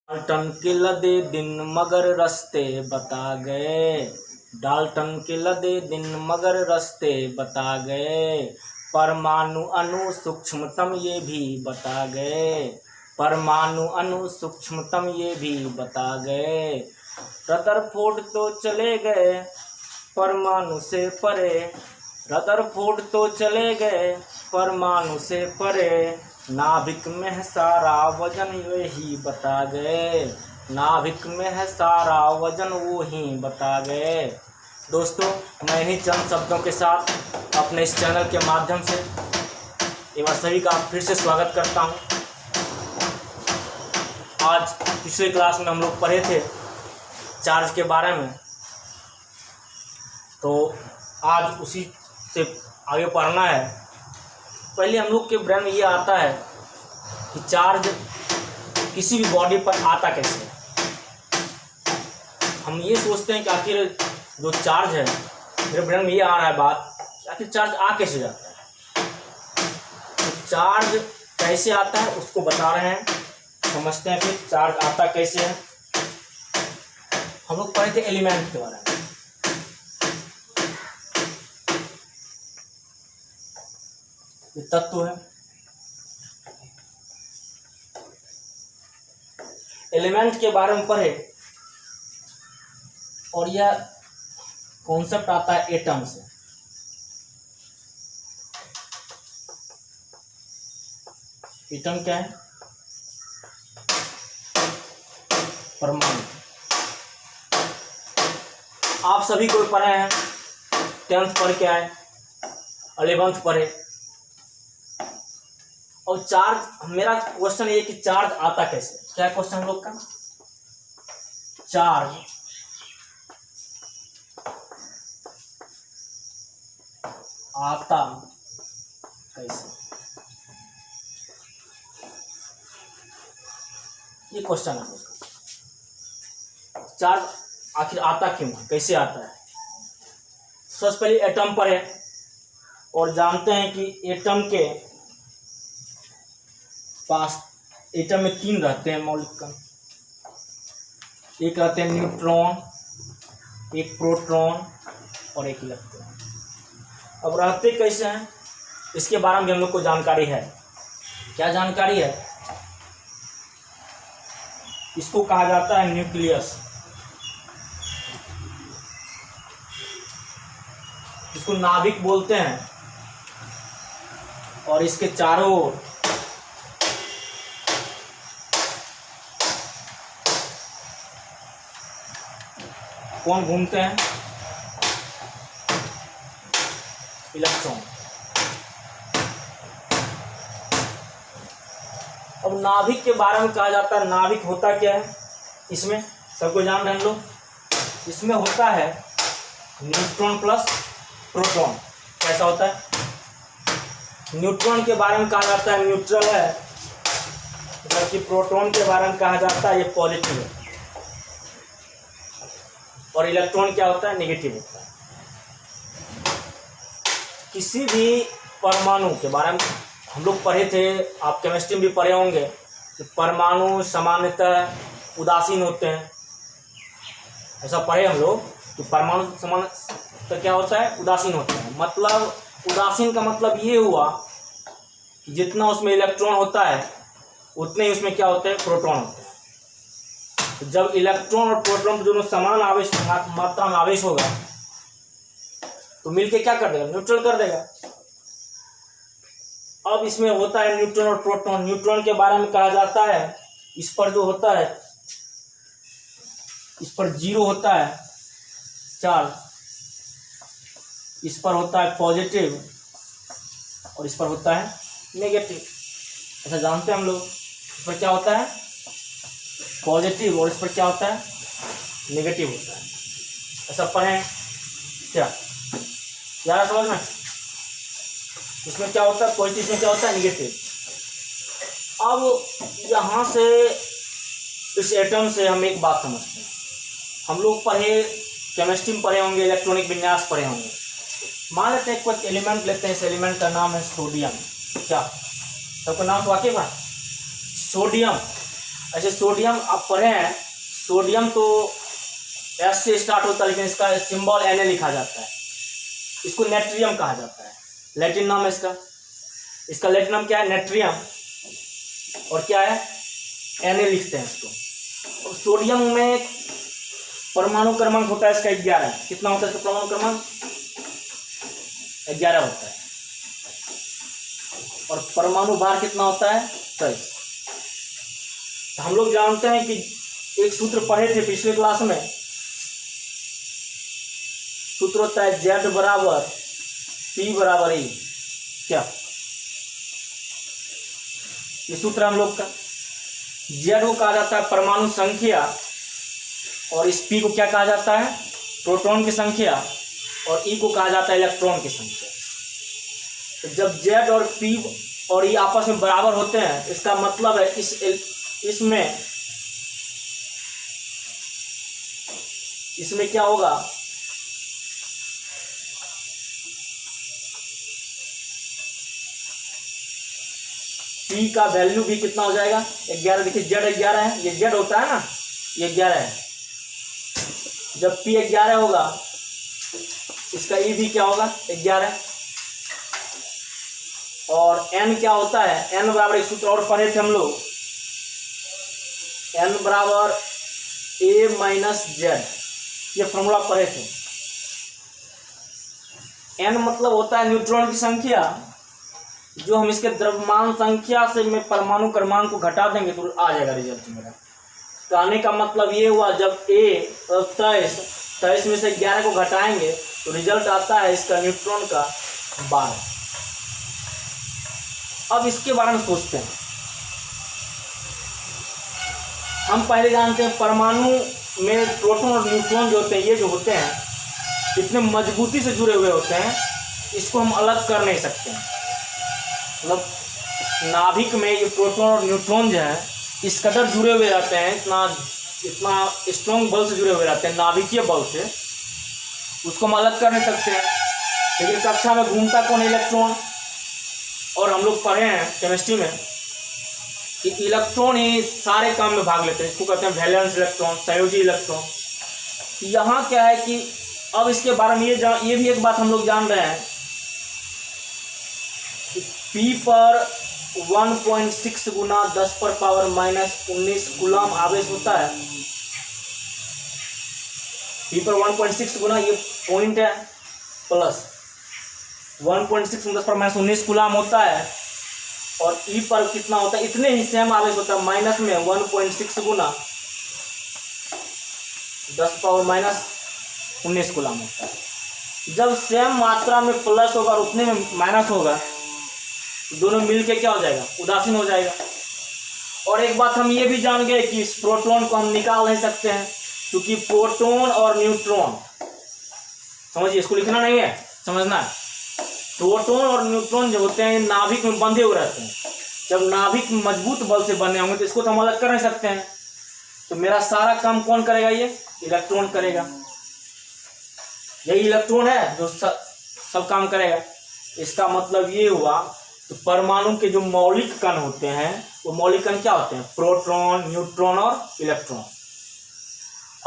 Dalton के लदे दिन मगर रस्ते बता गए। डाल्टन के लदे दिन मगर रस्ते बता गए। परमाणु अणु सूक्ष्मतम ये भी बता गए। परमाणु अणु सूक्ष्मतम ये भी बता गए। रदरफोर्ड तो चले गए परमाणु से परे। रदरफोर्ड तो चले गए परमाणु से परे। नाभिक में है सारा वजन वही बता गए। नाभिक में है सारा वजन वो ही बता गए। दोस्तों, मैं इन्हीं चंद शब्दों के साथ अपने इस चैनल के माध्यम से एक बार सभी का फिर से स्वागत करता हूं। आज पिछले क्लास में हम लोग पढ़े थे चार्ज के बारे में, तो आज उसी से आगे पढ़ना है। पहले हम लोग के ब्रेन में ये आता है कि चार्ज किसी भी बॉडी पर आता कैसे है। हम ये सोचते हैं कि आखिर जो चार्ज है, मेरे ब्रेन में ये आ रहा है बात, आखिर चार्ज आ कैसे जाता है। तो चार्ज कैसे आता है उसको बता रहे हैं, समझते हैं फिर चार्ज आता कैसे है। हम लोग पढ़े थे एलिमेंट के बारे में। ये तत्व है। एलिमेंट के बारे में पढ़े और यह कॉन्सेप्ट आता है एटम से। एटम क्या है? परमाणु। आप सभी को पढ़े हैं, 10th पढ़ के आए, 11th पढ़े। और चार्ज, मेरा क्वेश्चन ये कि चार्ज आता कैसे। क्या क्वेश्चन हम लोग का? चार्ज आता कैसे, ये क्वेश्चन है हम लोग का। चार्ज आखिर आता क्यों, कैसे आता है। सबसे पहले एटम पर है और जानते हैं कि एटम के पास, एटम में 3 रहते हैं मौलिक कण। एक रहते हैं न्यूट्रॉन, एक प्रोटॉन और एक इलेक्ट्रॉन। अब रहते कैसे हैं इसके बारे में हम लोग को जानकारी है। क्या जानकारी है? इसको कहा जाता है न्यूक्लियस। इसको नाभिक बोलते हैं। और इसके चारों ओर कौन घूमते हैं? इलेक्ट्रॉन। अब नाभिक के बारे में कहा जाता है, नाभिक होता क्या है इसमें, सबको जान रहे हैं हम लोग। इसमें होता है न्यूट्रॉन प्लस प्रोटॉन। कैसा होता है? न्यूट्रॉन के बारे में कहा जाता है न्यूट्रल है, जबकि प्रोटॉन के बारे में कहा जाता है ये पॉजिटिव है। और इलेक्ट्रॉन क्या होता है? नेगेटिव होता है। किसी भी परमाणु के बारे में हम लोग पढ़े थे, आप केमिस्ट्री में भी पढ़े होंगे कि परमाणु सामान्यतः उदासीन होते हैं। ऐसा पढ़े हम लोग कि परमाणु सामान्य क्या होता है? उदासीन होता है। मतलब उदासीन का मतलब ये हुआ कि जितना उसमें इलेक्ट्रॉन होता है उतने ही उसमें क्या होते हैं? प्रोटॉन होते हैं। तो जब इलेक्ट्रॉन और प्रोटॉन दोनों समान आवेश मात्रा में आवेश होगा तो मिलके क्या कर देगा? न्यूट्रल कर देगा। अब इसमें होता है न्यूट्रॉन और प्रोटॉन। न्यूट्रॉन के बारे में कहा जाता है, इस पर जो होता है, इस पर 0 होता है चार्ज, इस पर होता है पॉजिटिव और इस पर होता है नेगेटिव। ऐसा जानते हैं हम लोग। इस पर क्या होता है? पॉजिटिव और इस पर क्या होता है? नेगेटिव होता है। ऐसा पढ़ें क्या यार, समझ में? इसमें क्या होता है? पॉजिटिव, में क्या होता है? नेगेटिव। अब यहाँ से, इस एटम से हम एक बात समझते हैं। हम लोग पढ़े, केमिस्ट्री में पढ़े होंगे, इलेक्ट्रॉनिक विन्यास पढ़े होंगे। मान लेते हैं कोई एलिमेंट लेते हैं, इस एलिमेंट का नाम है सोडियम। क्या सबका नाम तो वाकिफ है? सोडियम। ऐसे सोडियम आप पढ़े हैं, सोडियम तो एस से स्टार्ट होता है लेकिन इसका सिंबल Na लिखा जाता है। इसको नेट्रियम कहा जाता है, लैटिन नाम है इसका लैटिन नाम क्या है? नेट्रियम। और क्या है? Na लिखते हैं इसको। और सोडियम में परमाणु क्रमांक होता है इसका 11। कितना होता है इसका परमाणु क्रमांक? 11 होता है। और परमाणु भार कितना होता है? 23। तो हम लोग जानते हैं कि एक सूत्र पढ़े थे पिछले क्लास में, सूत्र होता है Z बराबर P बराबर E। क्या ये सूत्र हम लोग का? Z को कहा जाता है परमाणु संख्या और इस P को क्या कहा जाता है? प्रोटॉन की संख्या। और E को कहा जाता है इलेक्ट्रॉन की संख्या। तो जब Z और P और E आपस में बराबर होते हैं, इसका मतलब है इसमें क्या होगा? P का वैल्यू भी कितना हो जाएगा? 11। देखिए Z 11 है, ये Z होता है ना, ये 11 है। जब P 11 होगा, इसका E भी क्या होगा? 11। और N क्या होता है? N बराबर एक सूत्र और पढ़े थे हम लोग, N बराबर A माइनस Z, ये फॉर्मूला पढ़े थे। N मतलब होता है न्यूट्रॉन की संख्या, जो हम इसके द्रव्यमान संख्या से में परमाणु क्रमांक को घटा देंगे तो आ जाएगा रिजल्ट मेरा। कहने का मतलब ये हुआ, जब A 23 में से 11 को घटाएंगे तो रिजल्ट आता है इसका न्यूट्रॉन का 12। अब इसके बारे में सोचते हैं। हम पहले जानते हैं परमाणु में प्रोटॉन और न्यूट्रॉन जो होते हैं, ये जो होते हैं इतने मजबूती से जुड़े हुए होते हैं, इसको हम अलग कर नहीं सकते हैं। मतलब नाभिक में ये प्रोटॉन और न्यूट्रॉन जो है इस कदर जुड़े हुए रहते हैं, इतना स्ट्रॉन्ग बल से जुड़े हुए रहते हैं, नाभिकीय बल से, उसको हम अलग कर नहीं सकते हैं। लेकिन कक्षा में घूमता कौन? इलेक्ट्रॉन। और हम लोग पढ़े हैं केमिस्ट्री में कि इलेक्ट्रॉन ही सारे काम में भाग लेते हैं, इसको कहते हैं वैलेंस इलेक्ट्रॉन, संयोजी इलेक्ट्रॉन। यहाँ क्या है कि अब इसके बारे में ये भी एक बात हम लोग जान रहे हैं कि P पर 1.6 गुना 10 पर पावर -19 कूलम आवेश होता है। P पर 1.6 गुना, ये पॉइंट है, प्लस 1.6 10 पर -19 कूलम होता है। और E पर कितना होता है? इतने ही सेम आवेश होता है, माइनस में 1.6 गुना 10 पावर -19 कूलम होता है। जब सेम मात्रा में प्लस होगा और उतने में माइनस होगा, दोनों मिलके क्या हो जाएगा? उदासीन हो जाएगा। और एक बात हम ये भी जान गए कि इस प्रोटॉन को हम निकाल नहीं सकते हैं, क्योंकि प्रोटॉन और न्यूट्रॉन, समझिए, इसको लिखना नहीं है, समझना है। प्रोटॉन और न्यूट्रॉन जो होते हैं नाभिक में बंधे हुए रहते हैं। जब नाभिक मजबूत बल से बने होंगे तो इसको तो हम अलग कर नहीं सकते हैं। तो मेरा सारा काम कौन करेगा? ये इलेक्ट्रॉन करेगा। यही इलेक्ट्रॉन है जो सब काम करेगा। इसका मतलब ये हुआ तो परमाणु के जो मौलिक कण होते हैं वो मौलिक कण क्या होते हैं? प्रोटॉन, न्यूट्रॉन और इलेक्ट्रॉन।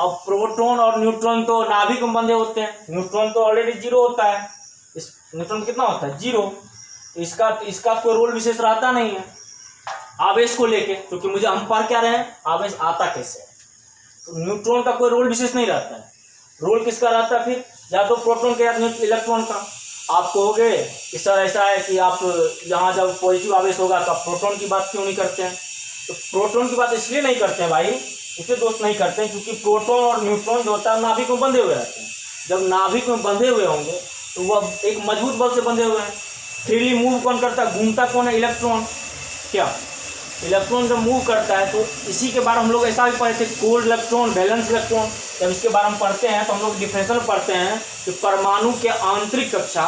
अब प्रोटॉन और न्यूट्रॉन तो नाभिक में बंधे होते हैं, न्यूट्रॉन तो ऑलरेडी 0 होता है, इस न्यूट्रॉन कितना होता है? 0। तो इसका कोई रोल विशेष रहता नहीं है आवेश को लेके, क्योंकि मुझे हम पढ़ क्या रहे हैं? आवेश आता कैसे। तो न्यूट्रॉन का कोई रोल विशेष नहीं रहता है। रोल किसका रहता है फिर? या तो प्रोटॉन का या इलेक्ट्रॉन का। आप कहोगे कि सर ऐसा है कि आप यहाँ जब पॉजिटिव आवेश होगा तो आप प्रोटॉन की बात क्यों नहीं करते हैं? तो प्रोटॉन की बात इसलिए नहीं करते हैं भाई, इसलिए दोस्त नहीं करते हैं क्योंकि प्रोटॉन और न्यूट्रॉन जो होता है नाभिक में बंधे हुए रहते हैं। जब नाभिक में बंधे हुए होंगे तो वह एक मजबूत बल से बंधे हुए हैं। फ्रीली मूव कौन करता है? घूमता कौन है? इलेक्ट्रॉन। क्या इलेक्ट्रॉन जब मूव करता है तो इसी के बारे में हम लोग ऐसा भी पढ़े थे, कोल्ड इलेक्ट्रॉन, वैलेंस इलेक्ट्रॉन। जब इसके बारे में पढ़ते हैं तो हम लोग डिफरेंशियल पढ़ते हैं कि परमाणु के आंतरिक कक्षा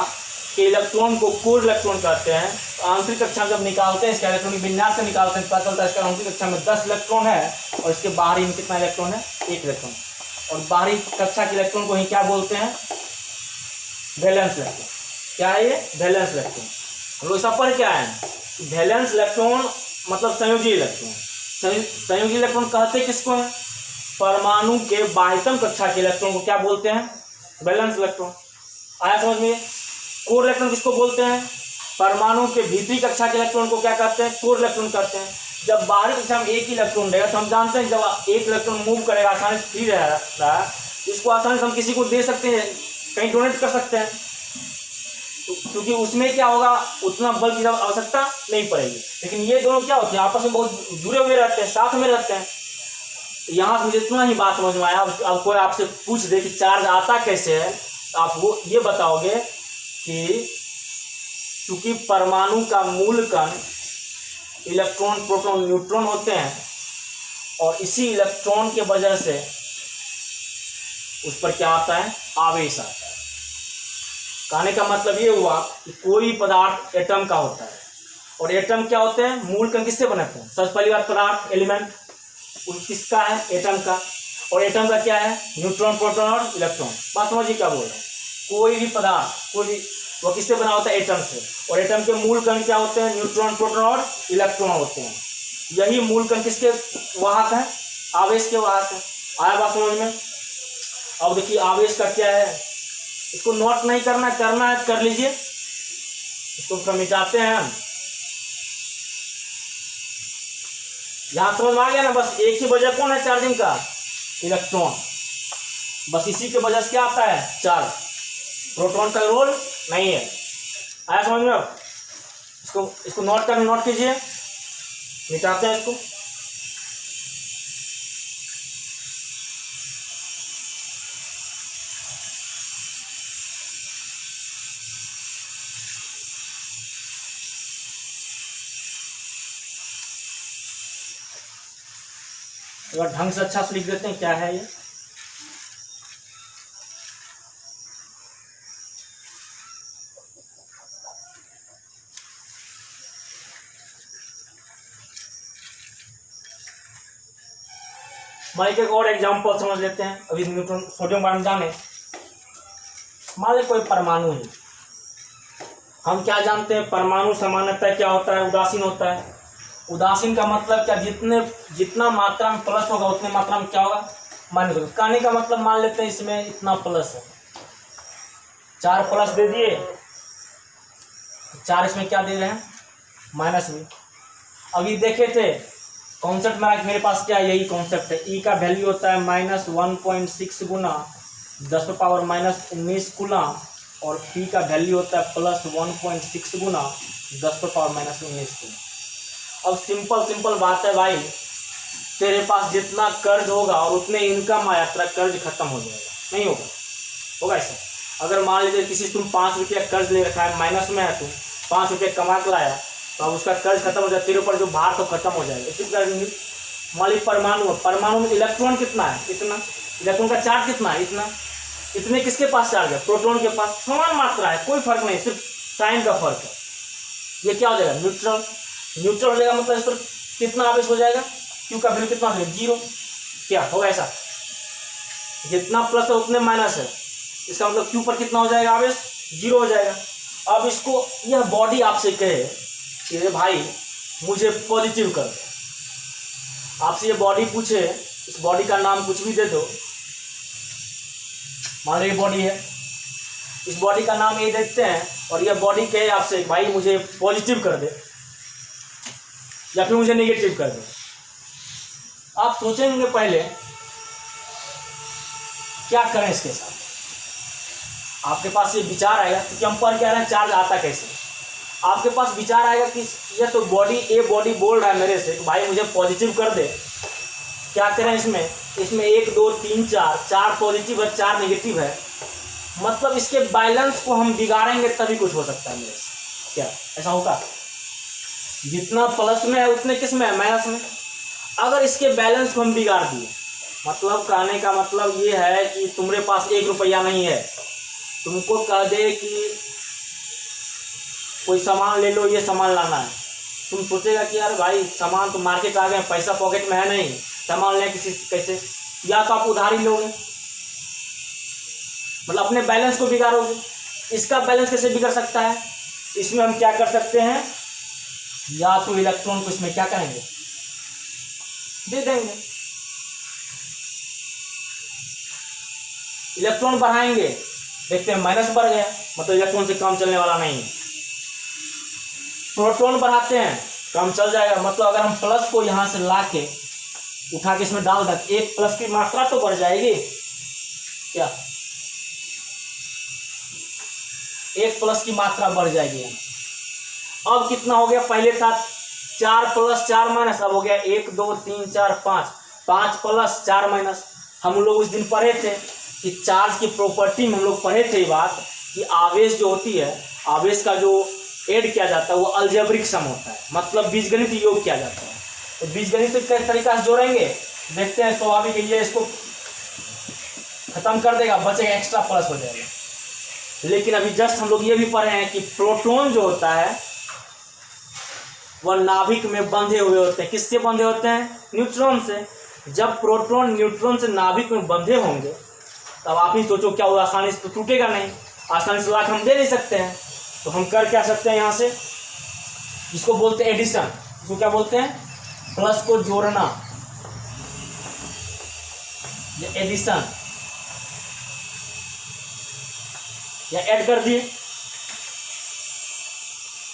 के इलेक्ट्रॉन को कोल्ड इलेक्ट्रॉन कहते हैं। तो आंतरिक कक्षा जब निकालते हैं, इसका इलेक्ट्रॉनिक विन्यास से निकालते हैं, पता चलता है इसका आंतरिक कक्षा में 10 इलेक्ट्रॉन है और इसके बाहरी में कितना इलेक्ट्रॉन है? 1 इलेक्ट्रॉन। और बाहरी कक्षा के इलेक्ट्रॉन को ही क्या बोलते हैं? Valence electron. क्या है ये? Valence electron. हम लोग सब पर क्या है? वैलेंस इलेक्ट्रॉन मतलब संयोजी इलेक्ट्रॉन। संयोजी इलेक्ट्रॉन कहते किसको हैं? परमाणु के बाह्यतम कक्षा के इलेक्ट्रॉन को क्या बोलते हैं? Valence electron. आया समझ में? कोर इलेक्ट्रॉन किसको बोलते हैं? परमाणु के भीतरी कक्षा के इलेक्ट्रॉन को क्या कहते हैं? कोर इलेक्ट्रॉन कहते हैं। जब बाहरी कक्षा में एक ही इलेक्ट्रॉन रहेगा तो हम जानते हैं जब एक इलेक्ट्रॉन मूव करेगा आसानी से फ्री रहा इसको आसानी से हम किसी को दे सकते हैं, कहीं डोनेट कर सकते हैं, क्योंकि उसमें क्या होगा, उतना बल की आवश्यकता नहीं पड़ेगी। लेकिन ये दोनों क्या होते हैं, आपस में बहुत जुड़े हुए रहते हैं, साथ में रहते हैं। यहाँ से मुझे इतना ही बात समझ में आया। अब कोई आपसे पूछ दे कि चार्ज आता कैसे है, तो आप वो ये बताओगे कि चूंकि परमाणु का मूल कण इलेक्ट्रॉन, प्रोटॉन, न्यूट्रॉन होते हैं और इसी इलेक्ट्रॉन के वजह से उस पर क्या आता है? आवेश आता है। कहने का मतलब ये हुआ कि कोई पदार्थ एटम का होता है और एटम क्या होते हैं? मूल कण किससे बनते हैं? सबसे पहली बात पदार्थ एलिमेंट किसका है? एटम का। और एटम का क्या है? न्यूट्रॉन, प्रोटॉन और इलेक्ट्रॉन। बात समझिए क्या बोल रहे हैं। कोई भी पदार्थ, कोई भी, वो किससे बना होता है? एटम से। और एटम के मूल कण क्या होते हैं? न्यूट्रॉन, प्रोटॉन और इलेक्ट्रॉन होते हैं। यही मूल कण किसके वाहक है? आवेश के वाहक है। आया बात समझ में? अब देखिए आवेश का क्या है, इसको नोट नहीं करना है कर लीजिए, इसको मिटाते हैं हम। यहां समझ में आ गया ना? बस एक ही वजह कौन है चार्जिंग का? इलेक्ट्रॉन। बस इसी के वजह से क्या आता है? चार्ज। प्रोटॉन का रोल नहीं है। आया समझ में? अब इसको नोट कीजिए, मिटाते हैं इसको। अगर ढंग से अच्छा से लिख देते हैं क्या है ये। एक और एग्जांपल समझ लेते हैं। अभी न्यूट्रॉन, सोडियम बारे में जाने। मान लीजिए कोई परमाणु है, हम क्या जानते हैं? परमाणु सामान्यतः क्या होता है? उदासीन होता है। उदासीन का मतलब क्या? जितना मात्रा में प्लस होगा उतनी मात्रा में क्या होगा? माइनस होगा। कहने का मतलब मान लेते हैं इसमें इतना प्लस है, 4 प्लस दे दिए, 4 इसमें क्या दे रहे हैं? माइनस में। अभी देखे थे कॉन्सेप्ट में, मेरे पास क्या यही कॉन्सेप्ट है। ई का वैल्यू होता है -1.6 गुना 10⁻⁻19 कूलम और पी का वैल्यू होता है +1.6 गुना 10⁻⁻19 कूलम। अब सिंपल बात है भाई, तेरे पास जितना कर्ज होगा और उतने इनकम आया, तेरा कर्ज खत्म हो जाएगा। नहीं होगा? होगा ऐसा? अगर मान लीजिए किसी तुम 5 रुपया कर्ज ले रखा है, माइनस में है, तुम 5 रुपये कमा के लाया, तो अब उसका कर्ज खत्म हो जाए, तेरे ऊपर जो भार तो खत्म हो जाएगा। इसी प्रकार मान लीजिए परमाणु में इलेक्ट्रॉन कितना है? इतना। इलेक्ट्रॉन का चार्ज कितना है? इतना। इतने किसके पास चार्ज है? प्रोटॉन के पास। समान मात्रा है, कोई फर्क नहीं, सिर्फ साइन का फर्क है। ये क्या हो जाएगा? न्यूट्रल हो जाएगा। मतलब इस पर कितना आवेश हो जाएगा? क्यू का वैल्यू कितना हो जाएगा? 0। क्या होगा ऐसा? जितना प्लस है उतने माइनस है, इसका मतलब क्यू पर कितना हो जाएगा? आवेश 0 हो जाएगा। अब इसको यह बॉडी आपसे कहे कि भाई मुझे पॉजिटिव कर, आपसे ये बॉडी पूछे, इस बॉडी का नाम कुछ भी दे दो, मान लीजिए बॉडी है, इस बॉडी का नाम ये देते हैं और यह बॉडी कहे आपसे भाई मुझे पॉजिटिव कर दे या फिर मुझे नेगेटिव कर दे। आप सोचेंगे पहले क्या करें इसके साथ। आपके पास ये विचार आएगा क्योंकि हम पर कह रहे हैं चार्ज आता कैसे। आपके पास विचार आएगा कि यह तो बॉडी बोल रहा है मेरे से भाई मुझे पॉजिटिव कर दे, क्या करें इसमें 1 2 3 4 पॉजिटिव है, 4 नेगेटिव है, मतलब इसके बैलेंस को हम बिगाड़ेंगे तभी कुछ हो सकता है मेरे से। क्या ऐसा होगा? जितना प्लस में है उतने किस में है? माइनस में। अगर इसके बैलेंस को हम बिगाड़ दिए, मतलब कहने का मतलब ये है कि तुम्हारे पास 1 रुपया नहीं है, तुमको कह दे कि कोई सामान ले लो, ये सामान लाना है, तुम सोचेगा कि यार भाई सामान तो मार्केट आ गए, पैसा पॉकेट में है नहीं, सामान लें किसी कैसे? या तो आप उधारी लोगे, मतलब अपने बैलेंस को बिगाड़ोगे। इसका बैलेंस कैसे बिगड़ सकता है? इसमें हम क्या कर सकते हैं, या तो इलेक्ट्रॉन को इसमें क्या करेंगे, दे देंगे। इलेक्ट्रॉन बढ़ाएंगे, देखते हैं माइनस बढ़ गया, मतलब इलेक्ट्रॉन से काम चलने वाला नहीं। प्रोटॉन बढ़ाते हैं, काम चल जाएगा। मतलब अगर हम प्लस को यहां से ला के उठा के इसमें डाल दें, एक प्लस की मात्रा तो बढ़ जाएगी क्या, एक प्लस की मात्रा बढ़ जाएगी। अब कितना हो गया, पहले था 4 प्लस 4 माइनस, अब हो गया 1 2 3 4 5, 5 प्लस 4 माइनस। हम लोग उस दिन पढ़े थे कि चार्ज की प्रॉपर्टी में हम लोग पढ़े थे बात कि आवेश जो होती है, आवेश का जो ऐड किया जाता है वो अलजेब्रिक सम होता है, मतलब बीजगणित योग किया जाता है। तो बीजगणित किस तरीका से जोड़ेंगे देखते हैं। स्वाभाविक है ये इसको खत्म कर देगा, बचेगा एक्स्ट्रा प्लस हो जाएगा। लेकिन अभी जस्ट हम लोग ये भी पढ़े हैं कि प्रोटॉन जो होता है वह नाभिक में बंधे हुए होते हैं। किससे बंधे होते हैं, न्यूट्रॉन से। जब प्रोटॉन न्यूट्रॉन से नाभिक में बंधे होंगे तब आप ही सोचो क्या वो आसानी से तो टूटेगा नहीं, आसानी से लाख हम दे नहीं सकते हैं। तो हम कर क्या सकते हैं, यहाँ से जिसको बोलते हैं एडिशन, इसको क्या बोलते हैं, प्लस को जोड़ना, ये एडिशन, या ऐड कर दिए।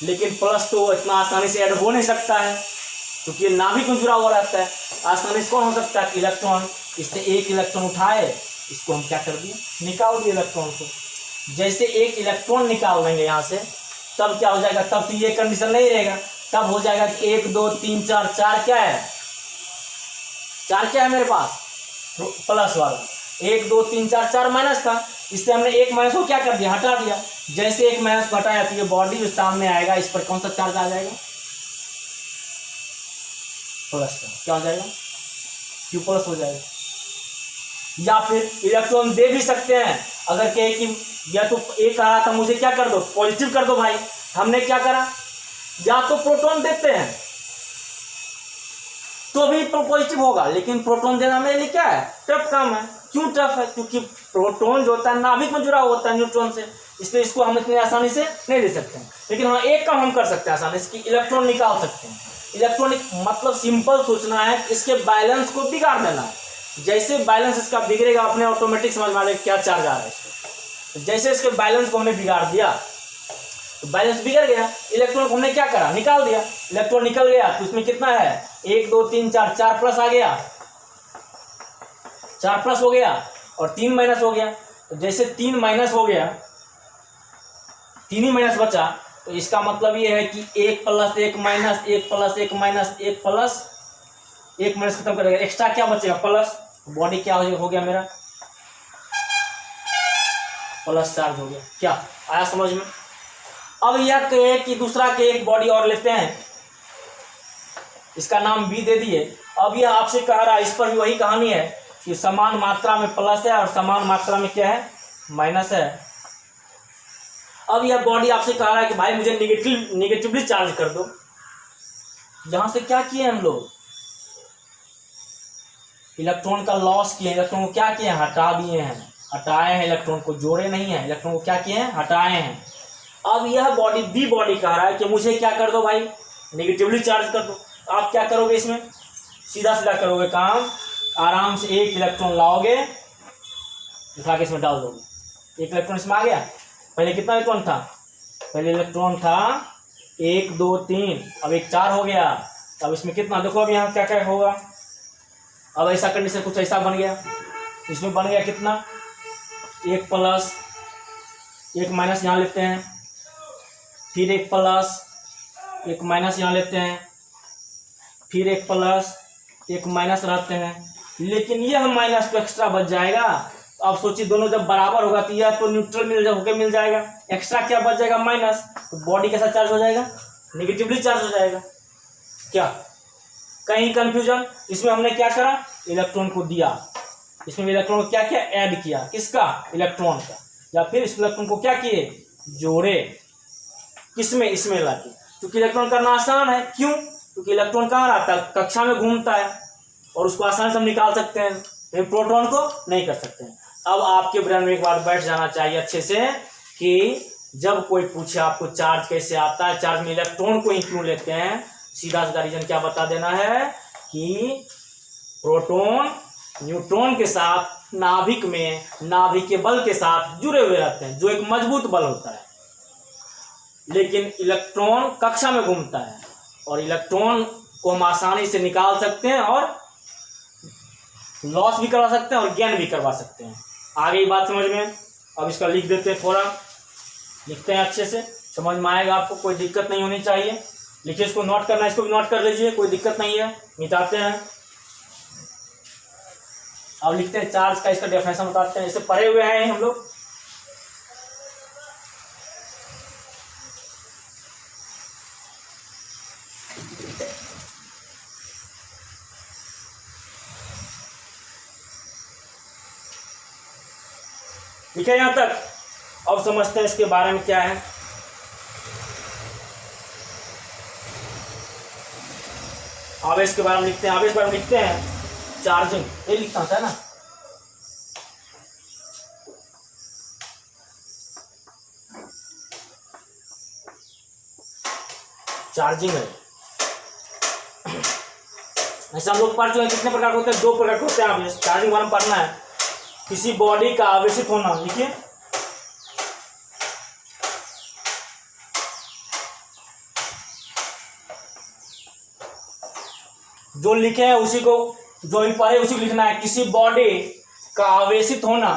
लेकिन प्लस तो इतना आसानी से ऐड हो नहीं सकता है क्योंकि ये नाभिक में जुड़ा हुआ रहता है। आसानी से कौन हो सकता है, इलेक्ट्रॉन, इससे एक इलेक्ट्रॉन उठाए, इसको हम क्या कर दिए, निकाल दिए इलेक्ट्रॉन को। जैसे एक इलेक्ट्रॉन निकाल देंगे यहाँ से, तब क्या हो जाएगा, तब तो ये कंडीशन नहीं रहेगा, तब हो जाएगा कि 1 2 3 4, 4 क्या है, 4 क्या है मेरे पास, प्लस वाला। 1 2 3 4, 4 माइनस था, इससे हमने एक माइनस को क्या कर दिया, हटा दिया। जैसे एक माइनस को हटाया तो ये बॉडी जो सामने आएगा इस पर कौन सा चार्ज आ जाएगा, प्लस का। क्या हो जाएगा, क्यू प्लस हो जाएगा। या फिर इलेक्ट्रॉन दे भी सकते हैं, अगर कहे कि या तो एक कहा था मुझे क्या कर दो, पॉजिटिव कर दो भाई, हमने क्या करा, या तो प्रोटॉन देते हैं तो भी पॉजिटिव होगा, लेकिन प्रोटॉन देना मेरे लिए क्या है, टफ काम है। क्यों टफ है, क्योंकि प्रोटॉन जो होता है नाभिक में जुड़ा होता है न्यूट्रॉन से, इसलिए इसको हम इतनी आसानी से नहीं दे सकते हैं। लेकिन हाँ एक काम हम कर सकते हैं आसानी से कि इलेक्ट्रॉन निकाल सकते हैं। इलेक्ट्रॉनिक मतलब सिंपल सोचना है, इसके बैलेंस को बिगाड़ देना है। जैसे बैलेंस इसका बिगड़ेगा अपने ऑटोमेटिक समझ में आ जाएगा क्या चार्ज आ रहा है इसको। जैसे इसके बैलेंस को हमने बिगाड़ दिया तो बैलेंस बिगड़ गया, इलेक्ट्रॉन को हमने क्या करा, निकाल दिया। इलेक्ट्रॉन निकल गया तो इसमें कितना है, 1 2 3 4, 4 प्लस आ गया, 4 प्लस हो गया और 3 माइनस हो गया। तो जैसे 3 माइनस हो गया, 3 ही माइनस बचा, तो इसका मतलब ये है कि 1 plus 1 minus, 1 plus 1 minus, 1 plus 1 minus खत्म करेगा, एक्स्ट्रा क्या बचेगा, प्लस। बॉडी क्या हो गया मेरा, प्लस चार्ज हो गया। क्या आया समझ में। अब यह कहे कि दूसरा के एक बॉडी और लेते हैं, इसका नाम बी दे दिए। अब यह आपसे कह रहा है, इस पर भी वही कहानी है कि समान मात्रा में प्लस है और समान मात्रा में क्या है, माइनस है। अब यह बॉडी आपसे कह रहा है कि भाई मुझे निगेटिवली चार्ज कर दो। यहां से क्या किए हम लोग, इलेक्ट्रॉन का लॉस किए, इलेक्ट्रॉन को क्या किए, हटा दिए हैं, हटाए हैं इलेक्ट्रॉन को, जोड़े नहीं है, इलेक्ट्रॉन को क्या किए हैं, हटाए हैं। अब यह बॉडी बी बॉडी कह रहा है कि मुझे क्या कर दो भाई, निगेटिवली चार्ज कर दो। आप क्या करोगे, इसमें सीधा सीधा करोगे काम, आराम से एक इलेक्ट्रॉन लाओगे, उठा के इसमें डाल दोगे, एक इलेक्ट्रॉन इसमें आ गया। पहले कितना इलेक्ट्रॉन था, पहले इलेक्ट्रॉन था 1 2 3, अब एक 4 हो गया। अब इसमें कितना, देखो अब यहाँ क्या क्या होगा। अब ऐसा कंडीशन कुछ ऐसा बन गया, इसमें बन गया कितना, 1 प्लस 1 माइनस यहाँ लेते हैं, फिर 1 प्लस 1 माइनस यहाँ लेते हैं, फिर 1 प्लस 1 माइनस रहते हैं। लेकिन यह माइनस तो एक्स्ट्रा बच जाएगा। अब सोचिए दोनों जब बराबर होगा तो यह तो न्यूट्रल होकर मिल जाएगा, एक्स्ट्रा क्या बच जाएगा, माइनस। तो बॉडी कैसा चार्ज हो जाएगा, निगेटिवली चार्ज हो जाएगा। क्या कहीं कंफ्यूजन, इसमें हमने क्या करा, इलेक्ट्रॉन को दिया, इसमें इलेक्ट्रॉन को क्या किया, ऐड किया, किसका, इलेक्ट्रॉन का। या फिर इस इलेक्ट्रॉन को क्या किए, जोड़े, किसमें, इसमें लाके। क्योंकि इलेक्ट्रॉन करना आसान है, क्यों, क्योंकि इलेक्ट्रॉन कहाँ रहता है, कक्षा में घूमता है और उसको आसानी से हम निकाल सकते हैं, लेकिन प्रोटॉन को नहीं कर सकते हैं। अब आपके ब्रेन में एक बार बैठ जाना चाहिए अच्छे से कि जब कोई पूछे आपको चार्ज कैसे आता है, चार्ज में इलेक्ट्रॉन को ही क्यों लेते हैं, सीधा सीधा रीजन क्या बता देना है कि प्रोटॉन न्यूट्रॉन के साथ नाभिक में नाभिकीय बल के साथ जुड़े हुए रहते हैं, जो एक मजबूत बल होता है। लेकिन इलेक्ट्रॉन कक्षा में घूमता है और इलेक्ट्रॉन को हम आसानी से निकाल सकते हैं और लॉस भी करवा सकते हैं और गेन भी करवा सकते हैं। आगे ये बात समझ में। अब इसका लिख देते हैं, थोड़ा लिखते हैं, अच्छे से समझ में आएगा आपको, कोई दिक्कत नहीं होनी चाहिए। लिखिए, इसको नोट करना है, इसको भी नोट कर लीजिए, कोई दिक्कत नहीं है। मिटाते हैं। अब लिखते हैं चार्ज का, इसका डेफिनेशन बताते हैं। इसे पढ़े हुए हैं हम लोग। ठीक है यहाँ तक। अब समझते हैं इसके बारे में क्या है। आवेश के बारे में लिखते हैं। आवेश के बारे में लिखते हैं चार्जिंग, ये लिखता होता है ना। चार्जिंग है, ऐसा हम लोग पढ़ चुके हैं। कितने प्रकार के होते हैं? 2 प्रकार के होते हैं आवेश। चार्जिंग बारे में पढ़ना है। किसी बॉडी का आवेशित होना, लिखिए, जो लिखे हैं उसी को, जो भी पढ़े उसी को लिखना है। किसी बॉडी का आवेशित होना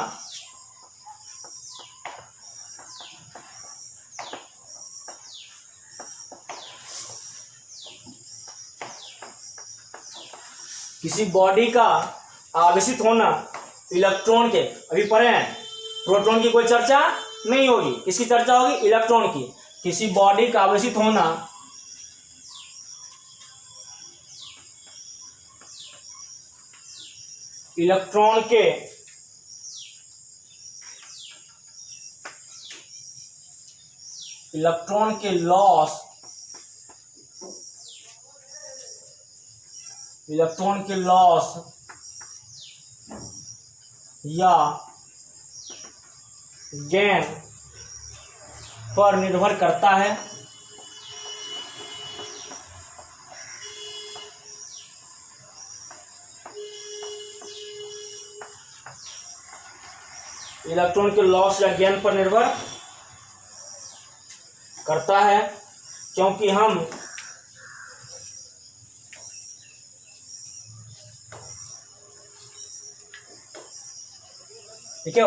किसी बॉडी का आवेशित होना इलेक्ट्रॉन के, अभी पढ़े हैं, प्रोटॉन की कोई चर्चा नहीं होगी। किसकी चर्चा होगी? इलेक्ट्रॉन की। किसी बॉडी का आवेशित होना इलेक्ट्रॉन के लॉस, इलेक्ट्रॉन के लॉस या गेन पर निर्भर करता है। इलेक्ट्रॉन के लॉस या गेन पर निर्भर करता है, क्योंकि हम ठीक है,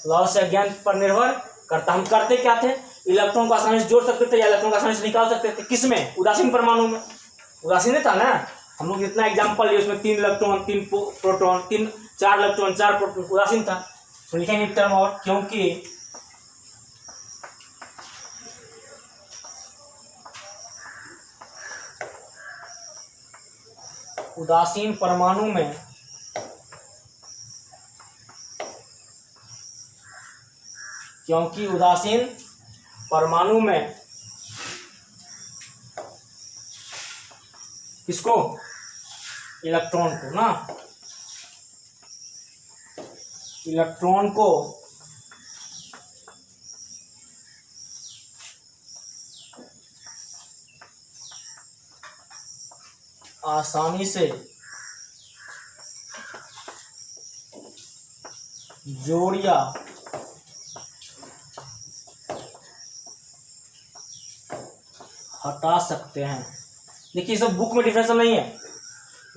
लॉस या गेन पर निर्भर करता। हम करते क्या थे? इलेक्ट्रॉन को आसानी से जोड़ सकते थे या इलेक्ट्रॉन को आसानी से निकाल सकते थे। किसमें? उदासीन परमाणु में। उदासीन था ना, हम लोग जितना एग्जाम्पल लिए उसमें 3 इलेक्ट्रॉन 3 प्रोटॉन 4 इलेक्ट्रॉन 4 प्रोटॉन, उदासीन था। तो लिखेंगे टर्म, और क्योंकि उदासीन परमाणु में किसको? इलेक्ट्रॉन को ना, इलेक्ट्रॉन को आसानी से जोड़ या हटा सकते हैं। देखिए, सब बुक में डिफिनेशन नहीं है,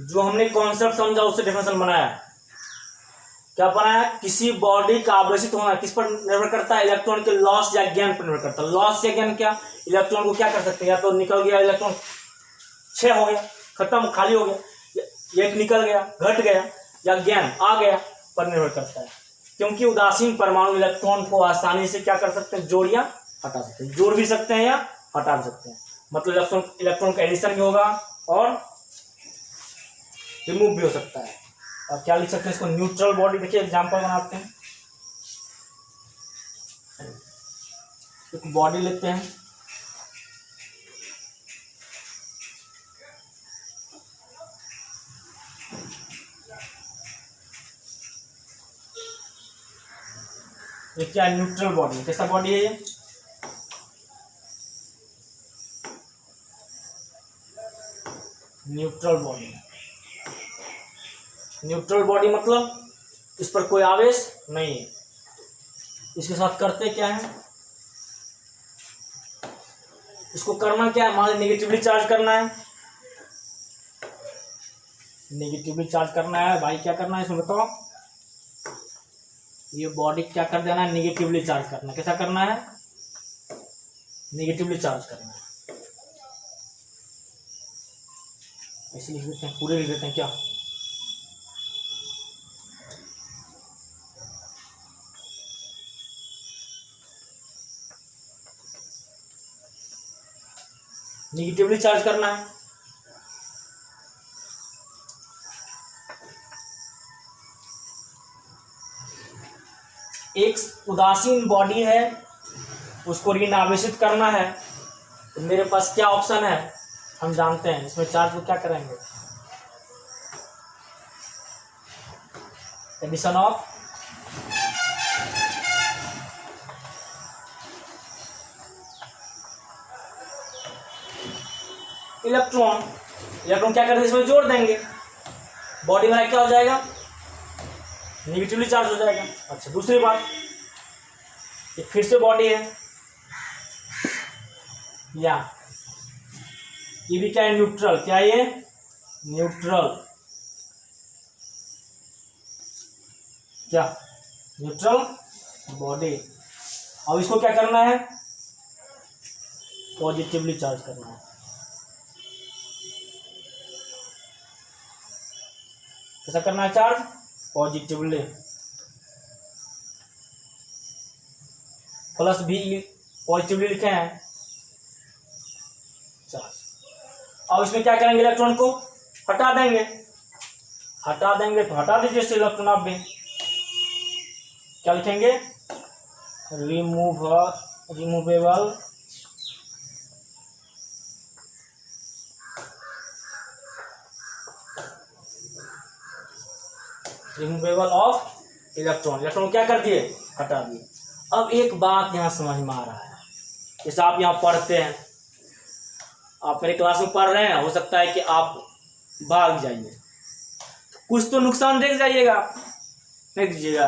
जो हमने कॉन्सेप्ट समझा उससे डिफिनेशन बनाया। क्या बनाया? किसी बॉडी का आवेशित होना किस पर निर्भर करता है? इलेक्ट्रॉन के लॉस या गेन पर निर्भर करता है। लॉस या गेन क्या? इलेक्ट्रॉन को क्या कर सकते हैं? या तो निकल गया इलेक्ट्रॉन, क्षय हो गया, खत्म, खाली हो गया, एक निकल गया, घट गया, या गेन आ गया, पर निर्भर करता है। क्योंकि उदासीन परमाणु इलेक्ट्रॉन को आसानी से क्या कर सकते हैं? जोड़ या हटा सकते हैं। जोड़ भी सकते हैं या हटा भी सकते हैं। मतलब इलेक्ट्रॉन का एडिशन भी होगा और रिमूव भी हो सकता है। और क्या लिख सकते हैं इसको? Neutral body. देखिए, एग्जांपल बनाते हैं। एक बॉडी लेते हैं, ये क्या है? Neutral body. कैसा बॉडी है ये? Neutral body. न्यूट्रल बॉडी मतलब इस पर कोई आवेश नहीं है। इसके साथ करते क्या है, इसको करना क्या है, मान लीजिए नेगेटिवली चार्ज करना है, नेगेटिवली चार्ज करना है भाई। क्या करना है इसमें बताओ, ये बॉडी क्या कर देना है, नेगेटिवली चार्ज करना। कैसा करना है, नेगेटिवली चार्ज करना है। ऐसे लिख देते हैं, पूरे लिख देते हैं क्या, नेगेटिवली चार्ज करना है। एक उदासीन बॉडी है, उसको ऋण आवेशित करना है, तो मेरे पास क्या ऑप्शन है हम जानते हैं। इसमें चार्ज को क्या करेंगे, एडिशन ऑफ इलेक्ट्रॉन। इलेक्ट्रॉन क्या करते हैं, इसमें जोड़ देंगे, बॉडी में क्या हो जाएगा, नेगेटिवली चार्ज हो जाएगा। अच्छा, दूसरी बात, ये फिर से बॉडी है, या ये भी क्या है, न्यूट्रल। क्या ये, न्यूट्रल, क्या न्यूट्रल बॉडी। अब इसको क्या करना है, पॉजिटिवली चार्ज करना है। कैसा करना है चार्ज, पॉजिटिवली, प्लस भी पॉजिटिवली लिखे हैं चार्ज। अब इसमें क्या करेंगे, इलेक्ट्रॉन को हटा देंगे, हटा देंगे तो हटा दीजिए इससे इलेक्ट्रॉन। आप भी क्या लिखेंगे, रिमूवेबल ऑफ इलेक्ट्रॉन। इलेक्ट्रॉन क्या कर दिए, हटा दिए। अब एक बात यहाँ समझ में आ रहा है, जैसे आप यहाँ पढ़ते हैं, आप मेरे क्लास में पढ़ रहे हैं, हो सकता है कि आप भाग जाइए, कुछ तो नुकसान देख जाइएगा, नहीं दीजिएगा।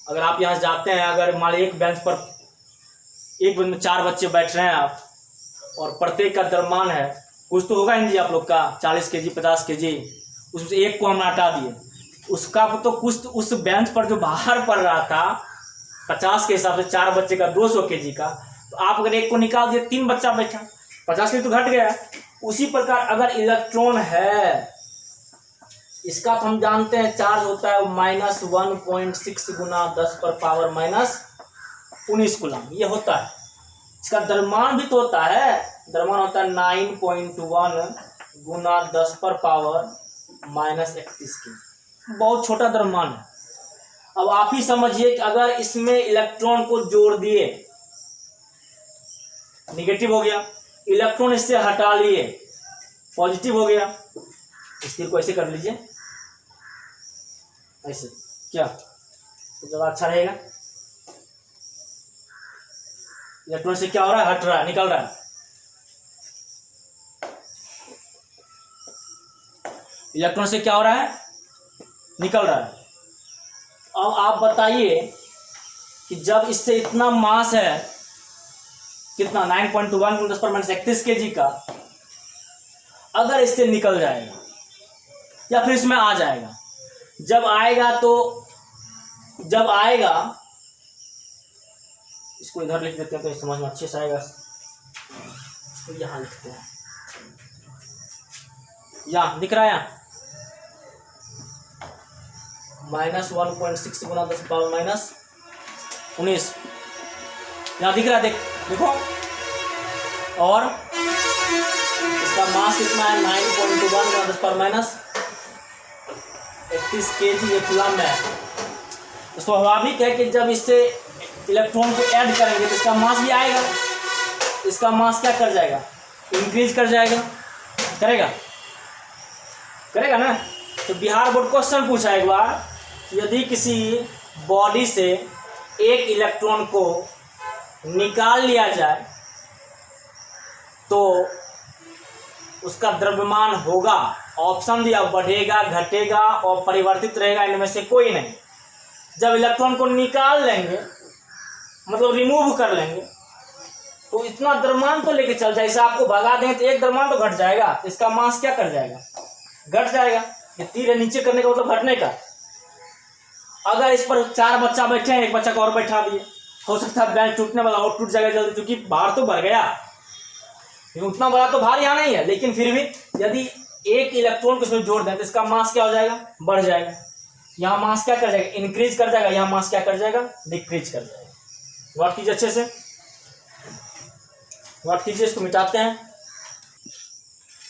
अगर आप यहाँ जाते हैं, अगर मान लीजिए एक बेंच पर एक बेंच में 4 बच्चे बैठ रहे हैं आप, और प्रत्येक का द्रव्यमान है, कुछ तो होगा ही आप लोग का 40 kg 50 kg, उसमें से एक को हम हटा दिए, उसका तो कुछ तो उस बेंच पर जो बाहर पड़ रहा था 50 के हिसाब से 4 बच्चे का 200 kg का, तो आप अगर एक को निकाल दिए, 3 बच्चा बैठा, 50 kg तो घट गया। उसी प्रकार अगर इलेक्ट्रॉन है, इसका तो हम जानते हैं चार्ज होता है -1.6 गुना 10 पर पावर -19 कूलम, ये होता है। इसका द्रव्यमान भी तो होता है, द्रव्यमान होता है 9.1 गुना 10 पर पावर -31 की, बहुत छोटा द्रव्यमान है। अब आप ही समझिए कि अगर इसमें इलेक्ट्रॉन को जोड़ दिए, निगेटिव हो गया, इलेक्ट्रॉन इससे हटा लिए, पॉजिटिव हो गया, इसको को ऐसे कर लीजिए, ऐसे, क्या तो ज़्यादा अच्छा रहेगा। इलेक्ट्रॉन से क्या हो रहा है, हट रहा है, निकल रहा है। इलेक्ट्रॉन से क्या हो रहा है, निकल रहा है। अब आप बताइए कि जब इससे इतना मास है, कितना 9.21 10 पर -31 kg का, अगर इससे निकल जाएगा या फिर इसमें आ जाएगा, जब आएगा इसको इधर लिख देते हैं तो समझ में अच्छे से आएगा। तो यहाँ लिखते हैं, यहाँ दिख रहा है, यहाँ -1.6 गुना 10 पावर -19, यहाँ दिख रहा है, देखो। और इसका मास कितना है, 9.21 गुना 10 पावर -31 kg, ये कूलम है। तो स्वाभाविक है कि जब इससे इलेक्ट्रॉन को ऐड करेंगे तो इसका मास भी आएगा, इसका मास क्या कर जाएगा, इंक्रीज कर जाएगा, करेगा ना। तो बिहार बोर्ड क्वेश्चन पूछा एक बार, यदि किसी बॉडी से एक इलेक्ट्रॉन को निकाल लिया जाए तो उसका द्रव्यमान होगा ऑप्शन दिया बढ़ेगा, घटेगा और परिवर्तित रहेगा, इनमें से कोई नहीं। जब इलेक्ट्रॉन को निकाल लेंगे मतलब रिमूव कर लेंगे तो इतना द्रव्यमान तो लेके चल जाए, इसे आपको भगा देंगे तो एक द्रव्यमान तो घट जाएगा, इसका मास क्या कर जाएगा, घट जाएगा। ये तीर है नीचे करने का मतलब घटने का। अगर इस पर 4 बच्चा बैठे हैं, एक बच्चा को और बैठा दिए, हो सकता है बेंच टूटने वाला और टूट जाएगा जल्दी, क्योंकि भार तो बढ़ गया, उतना बड़ा तो भार यहाँ नहीं है। लेकिन फिर भी यदि एक इलेक्ट्रॉन को इसमें जोड़ दें तो इसका मास क्या हो जाएगा, बढ़ जाएगा। यहाँ मास क्या कर जाएगा, इंक्रीज कर जाएगा, यहाँ मास क्या कर जाएगा, डिक्रीज कर जाएगा। नोट कीजिए अच्छे से, नोट कीजिए, इसको मिटाते हैं।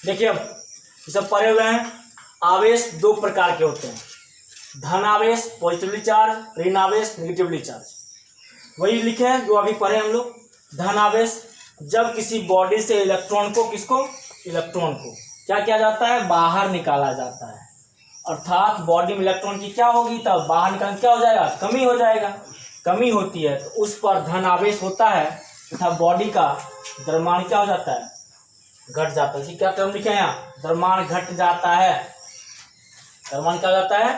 देखिए अब ये सब पढ़े हुए हैं। आवेश 2 प्रकार के होते हैं, धन आवेश पॉजिटिवली चार्ज, ऋण आवेश नेगेटिवली चार्ज। वही लिखे हैं जो अभी पढ़े हम लोग। धन आवेश, जब किसी बॉडी से इलेक्ट्रॉन को, किसको, इलेक्ट्रॉन को क्या किया जाता है, बाहर निकाला जाता है। अर्थात बॉडी में इलेक्ट्रॉन की क्या होगी, तब बाहर निकालना क्या हो जाएगा, कमी हो जाएगा। कमी होती है तो उस पर धन आवेश होता है तथा बॉडी का द्रव्यमान क्या हो जाता है, घट जाता है। क्या टर्म लिखे हैं यहाँ, द्रव्यमान घट जाता है। द्रव्यमान क्या हो जाता है,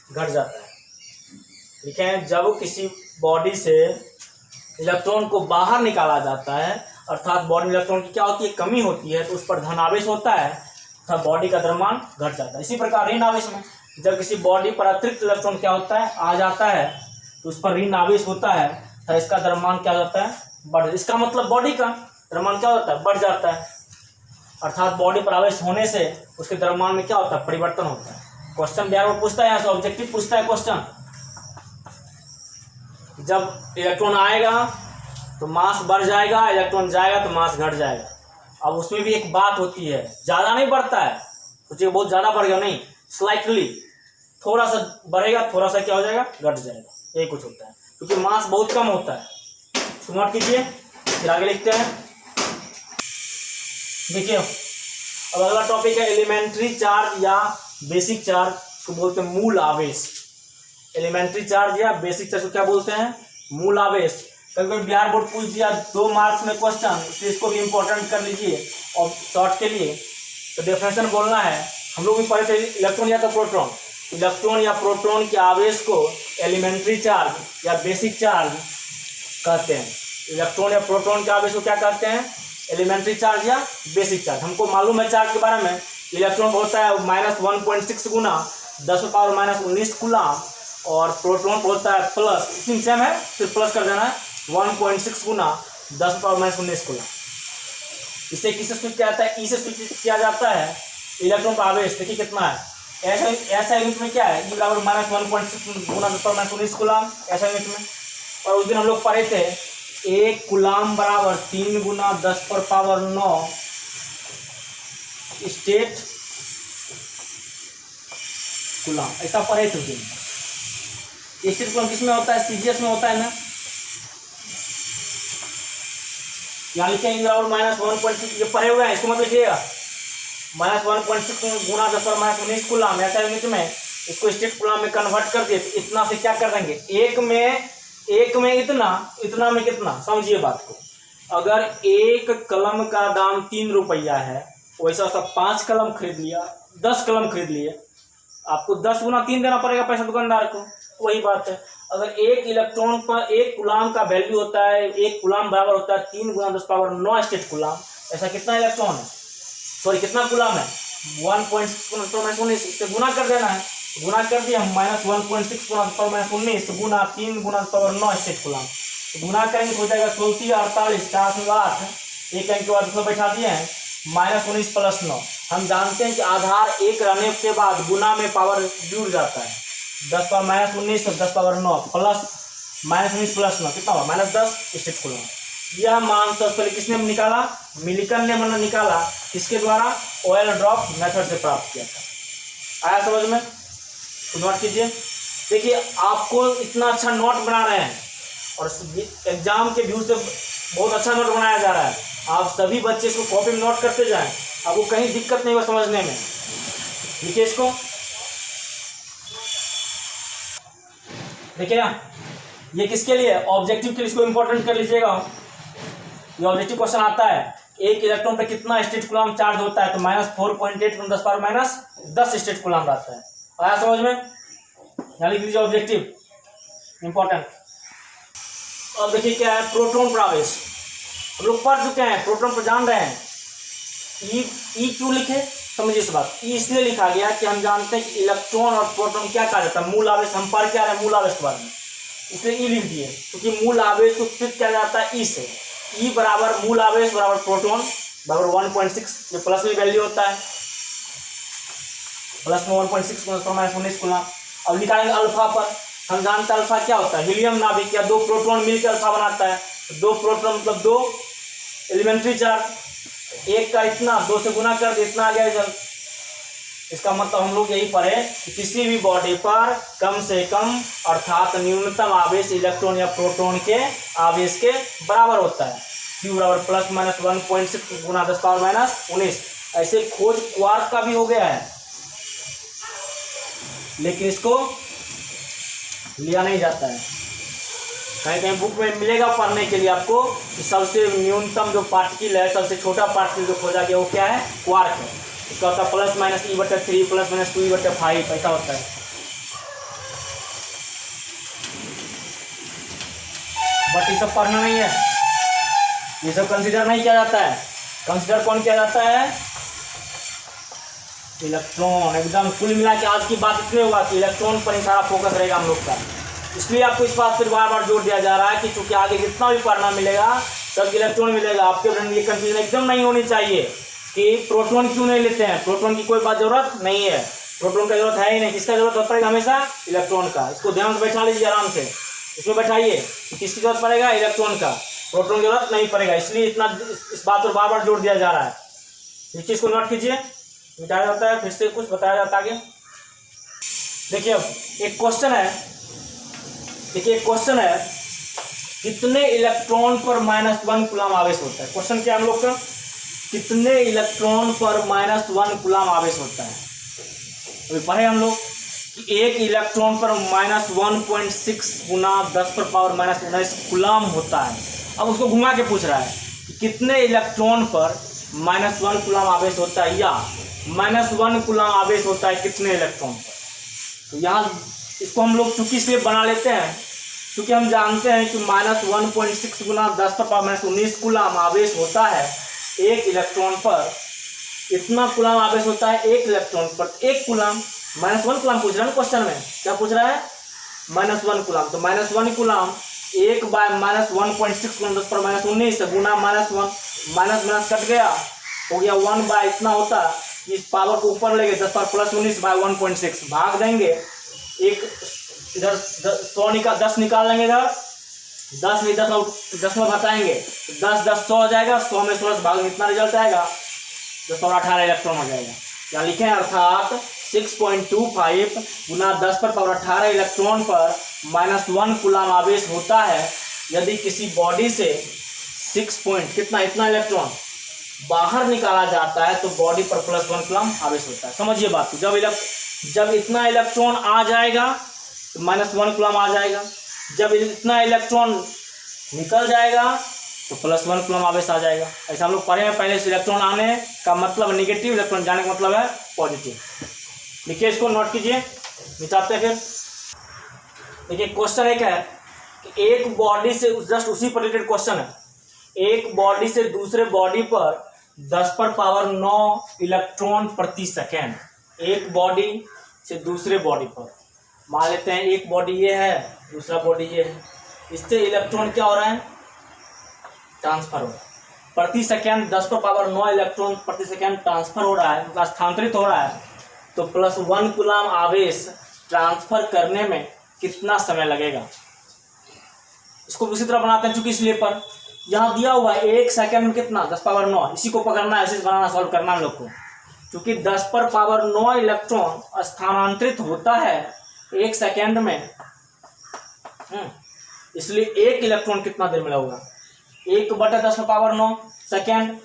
घट जाता है। लिखे हैं जब किसी बॉडी से इलेक्ट्रॉन को बाहर निकाला जाता है, अर्थात बॉडी में इलेक्ट्रॉन की क्या होती है, कमी होती है, तो उस पर धन आवेश होता है तथा बॉडी का द्रव्यमान घट जाता है। इसी प्रकार ऋण आवेश में जब किसी बॉडी पर अतिरिक्त इलेक्ट्रॉन क्या होता है, आ जाता है, तो उस पर ऋण आवेश होता है तथा इसका द्रव्यमान क्या होता है, बढ़। इसका मतलब बॉडी का द्रव्यमान क्या होता है, बढ़ जाता है। अर्थात बॉडी पर आवेश होने से उसके द्रव्यमान में क्या होता है, परिवर्तन होता है। क्वेश्चन बिहार में पूछता है, यहाँ से ऑब्जेक्टिव पूछता है क्वेश्चन। जब इलेक्ट्रॉन आएगा तो मास बढ़ जाएगा, इलेक्ट्रॉन जाएगा तो मास घट जाएगा। अब उसमें भी एक बात होती है, ज़्यादा नहीं बढ़ता है, सोचिए बहुत ज़्यादा बढ़ गया नहीं, स्लाइटली थोड़ा सा बढ़ेगा, थोड़ा सा क्या हो जाएगा, घट जाएगा, यही कुछ होता है, क्योंकि मास बहुत कम होता है। तो नोट कीजिए, फिर आगे लिखते हैं। देखिए अब अगला टॉपिक है एलिमेंट्री चार्ज या बेसिक चार्ज को बोलते हैं मूल आवेश। एलिमेंट्री चार्ज या बेसिक चार्ज को क्या बोलते हैं, मूल आवेश। कभी बिहार बोर्ड पूछ दिया 2 मार्क्स में क्वेश्चन, तो इसको भी इम्पोर्टेंट कर लीजिए और शॉर्ट के लिए तो डेफिनेशन बोलना है। हम लोग भी पढ़े थे इलेक्ट्रॉन या तो प्रोटॉन, इलेक्ट्रॉन या प्रोटॉन के आवेश को एलिमेंट्री चार्ज या बेसिक चार्ज कहते हैं। इलेक्ट्रॉन या प्रोटॉन के आवेश को क्या कहते हैं, एलिमेंट्री चार्ज या बेसिक चार्ज। हमको मालूम है चार्ज के बारे में, इलेक्ट्रॉन होता है -1.6 गुना 10⁻⁻19 कूलम और प्रोटॉन होता है प्लस, इसी सेम है, फिर प्लस कर देना है 1.6 गुना 10⁻⁻19 कूलम। इसे किससे स्विच किया जाता है, ई से स्विच किया जाता है। इलेक्ट्रॉन का आवेश देखिए कितना है, ऐसा यूनिट में क्या है, ई बराबर -1.6 गुना 10⁻⁻19 कूलम ऐसा यूनिट में। और उस दिन हम लोग पढ़े थे 1 कूलम बराबर 3 गुना 10⁻9 स्टेट कूलम, ऐसा पढ़े थे उस दिन। स्टेट कूलम किसमें होता है, सीजीएस में होता है ना। यहाँ लिखे -1.6, ये पढ़े हुए हैं, इसको मत लिखिएगा। -1.6 गुना 10⁻19 कूलम ऐसा यूनिट में, इसको स्टेट कूलम में कन्वर्ट कर दिए तो इतना से क्या कर देंगे, एक में इतना, इतना में कितना, समझिए बात को। अगर एक कलम का दाम 3 रुपया है, वैसा सब 5 कलम खरीद लिया, 10 कलम खरीद लिए, आपको 10 गुना 3 देना पड़ेगा पैसा दुकानदार को। वही बात है, अगर एक इलेक्ट्रॉन पर 1 कूलम का वैल्यू होता है, 1 कूलम बराबर होता है 3 गुना 10⁻9 स्टेट कूलम। ऐसा कितना इलेक्ट्रॉन है, सॉरी कितना कूलम है, 1.6 गुना इससे गुना कर देना है। गुना कर दिया हम, -1.6 गुना 10⁻19 गुना 3 गुना 10⁻9 स्टेट कूलम। गुना करेंगे तो हो जाएगा 34 48 4 में 8, एक अंक के बाद उसमें बैठा दिए हैं -19 + 9। हम जानते हैं कि आधार 1 रहने के बाद गुना में पावर जुड़ जाता है, 10⁻19 और 10⁻9 प्लस -19 + 9 कितना हुआ, -10 स्टेट कूलम। यह मान सबसे पहले किसने निकाला, मिलिकन ने निकाला, किसके द्वारा, ऑयल ड्रॉप मेथड से प्राप्त किया था। आया समझ में, तो नोट कीजिए। देखिए आपको इतना अच्छा नोट बना रहे हैं और एग्जाम के व्यू से बहुत अच्छा नोट बनाया जा रहा है, आप सभी बच्चे इसको कॉपी में नोट करते जाएं, आपको कहीं दिक्कत नहीं हो समझने में। देखिए इसको, देखिए ये किसके लिए, ऑब्जेक्टिव के लिए, इसको इंपॉर्टेंट कर लीजिएगा। ये ऑब्जेक्टिव क्वेश्चन आता है एक इलेक्ट्रॉन पे कितना स्टेट कूलम चार्ज होता है, तो -4.8 × 10⁻10 स्टेट कूलम रहता है। आया समझ में? यहाँ लिख लीजिए ऑब्जेक्टिव इंपॉर्टेंट। अब देखिए क्या है, प्रोटॉन पर आवेश हम लोग पढ़ चुके हैं, प्रोटॉन पर जान रहे हैं। ई क्यों लिखे, समझिए इस बात। ई इसलिए लिखा गया कि हम जानते हैं कि इलेक्ट्रॉन और प्रोटॉन क्या कहा जाता है, मूल आवेश। हम पढ़ क्या रहे हैं, मूल आवेश के बारे में, इसलिए ई लिख दिए, क्योंकि मूल आवेश को फिट किया जाता है ई से। ई बराबर मूल आवेश बराबर प्रोटॉन बराबर 1.6, जो प्लस में वैल्यू होता है, प्लस में 1.6 × 10⁻19 कूलम। अब निकालेंगे अल्फा पर। हम जानते हैं अल्फा क्या होता है, हीलियम नाभिक, या दो प्रोटॉन मिलकर अल्फा बनाता है। दो प्रोटॉन मतलब दो एलिमेंट्री चार्ज, एक का इतना 2 से गुना कर दे, इतना आ गया रिजल्ट। इसका मतलब हम लोग यही पढ़े कि किसी भी बॉडी पर कम से कम अर्थात न्यूनतम आवेश इलेक्ट्रॉन या प्रोटॉन के आवेश के बराबर होता है। Q बराबर ±1.6 × 10⁻19। ऐसे खोज क्वार्क का भी हो गया है, लेकिन इसको लिया नहीं जाता है। कहीं कहीं बुक में मिलेगा पढ़ने के लिए आपको कि सबसे न्यूनतम जो पार्टिकल है, सबसे छोटा पार्टिकल जो खोजा गया वो क्या है, क्वार्क है। इसका होता है ±E/3 ±2E/5, ऐसा होता है। बट ये सब पढ़ना नहीं है, ये सब कंसीडर नहीं किया जाता है। कंसीडर कौन किया जाता है, इलेक्ट्रॉन। एकदम कुल मिला के आज की बात इतने हुआ कि इलेक्ट्रॉन पर ही सारा फोकस रहेगा हम लोग का। इसलिए आपको इस बात पर बार बार जोर दिया जा रहा है कि चूंकि आगे जितना भी पढ़ना मिलेगा सब इलेक्ट्रॉन मिलेगा। आपके ब्रेन में ये कंफ्यूजन एकदम नहीं होनी चाहिए कि प्रोटॉन क्यों नहीं लेते हैं। प्रोटॉन की कोई बात जरूरत नहीं है, प्रोटॉन का जरूरत है ही नहीं। किसका जरूरत पड़ेगा, हमेशा इलेक्ट्रॉन का। इसको ध्यान से बैठा लीजिए आराम से, इसमें बैठाइए कि किसकी जरूरत पड़ेगा, इलेक्ट्रॉन का। प्रोटॉन की जरूरत नहीं पड़ेगा, इसलिए इतना इस बात पर बार बार जोर दिया जा रहा है। इस चीज़ को नोट कीजिए, मिटाया जाता है, फिर से कुछ बताया जाता है आगे। देखिए अब एक क्वेश्चन है, कितने इलेक्ट्रॉन पर -1 कूलम आवेश होता है। क्वेश्चन क्या हम लोग का, कितने इलेक्ट्रॉन पर -1 कूलम आवेश होता है। अभी पढ़े हम लोग कि एक इलेक्ट्रॉन पर -1.6 × 10⁻19 कूलम होता है। अब उसको घुमा के पूछ रहा है कि कितने इलेक्ट्रॉन पर -1 कूलम आवेश होता है, या -1 कूलम आवेश होता है कितने इलेक्ट्रॉन पर। तो यहाँ इसको हम लोग चूंकि इसलिए बना लेते हैं क्योंकि हम जानते हैं कि -1.6 × 10⁻19 कूलम आवेश होता है एक इलेक्ट्रॉन पर। इतना कूलम आवेश होता है एक इलेक्ट्रॉन पर। एक कूलम -1 कूलम पूछ रहा है ना क्वेश्चन में, क्या पूछ रहा है, -1 कूलम। तो -1 कूलम 1 बाय -1.6 × 10⁻19 गुना -1 माइनस कट गया, हो गया 1 बाय इतना होता है। इस पावर को ऊपर लेंगे 10⁻+19 बाय 1.6 भाग देंगे। एक इधर 10 निकाल लेंगे, इधर 10 में 10 में घटाएंगे, 10 10 100 हो जाएगा। 100 में 16 भाग में इतना रिजल्ट आएगा, 1018 इलेक्ट्रॉन हो जाएगा। क्या लिखें, अर्थात 6.25 × 10⁻18 इलेक्ट्रॉन पर -1 कूलम आवेश होता है। यदि किसी बॉडी से 6 कितना इतना इलेक्ट्रॉन बाहर निकाला जाता है तो बॉडी पर +1 कूलम आवेश होता है। समझिए बात को, जब इतना इलेक्ट्रॉन आ जाएगा तो -1 कूलम आ जाएगा। जब इतना इलेक्ट्रॉन निकल जाएगा तो +1 कूलम आवेश आ जाएगा। ऐसा हम लोग पढ़े हैं पहले से। इलेक्ट्रॉन आने का मतलब नेगेटिव, इलेक्ट्रॉन जाने का मतलब है पॉजिटिव। देखिए इसको नोट कीजिए, मिटाते हैं फिर। देखिए क्वेश्चन एक है कि एक बॉडी से, जस्ट उसी पर रिलेटेड क्वेश्चन है, एक बॉडी से दूसरे बॉडी पर 10⁻9 इलेक्ट्रॉन प्रति सेकेंड। एक बॉडी से दूसरे बॉडी पर, मान लेते हैं एक बॉडी ये है, दूसरा बॉडी ये है, इससे इलेक्ट्रॉन क्या हो रहा है, ट्रांसफर हो रहा है। प्रति सेकेंड 10⁻9 इलेक्ट्रॉन प्रति सेकेंड ट्रांसफर हो रहा है, मतलब स्थानांतरित हो रहा है। तो +1 कूलम आवेश ट्रांसफर करने में कितना समय लगेगा। इसको उसी तरह बनाते हैं, चूंकि इसलिए पर यहाँ दिया हुआ है 1 सेकेंड में कितना 10⁻9, इसी को पकड़ना है, ऐसे बनाना, सॉल्व करना हम लोग को। क्योंकि 10⁻9 इलेक्ट्रॉन स्थानांतरित होता है 1 सेकेंड में, इसलिए 1 इलेक्ट्रॉन कितना देर में लगेगा, 1/10⁻9 सेकेंड।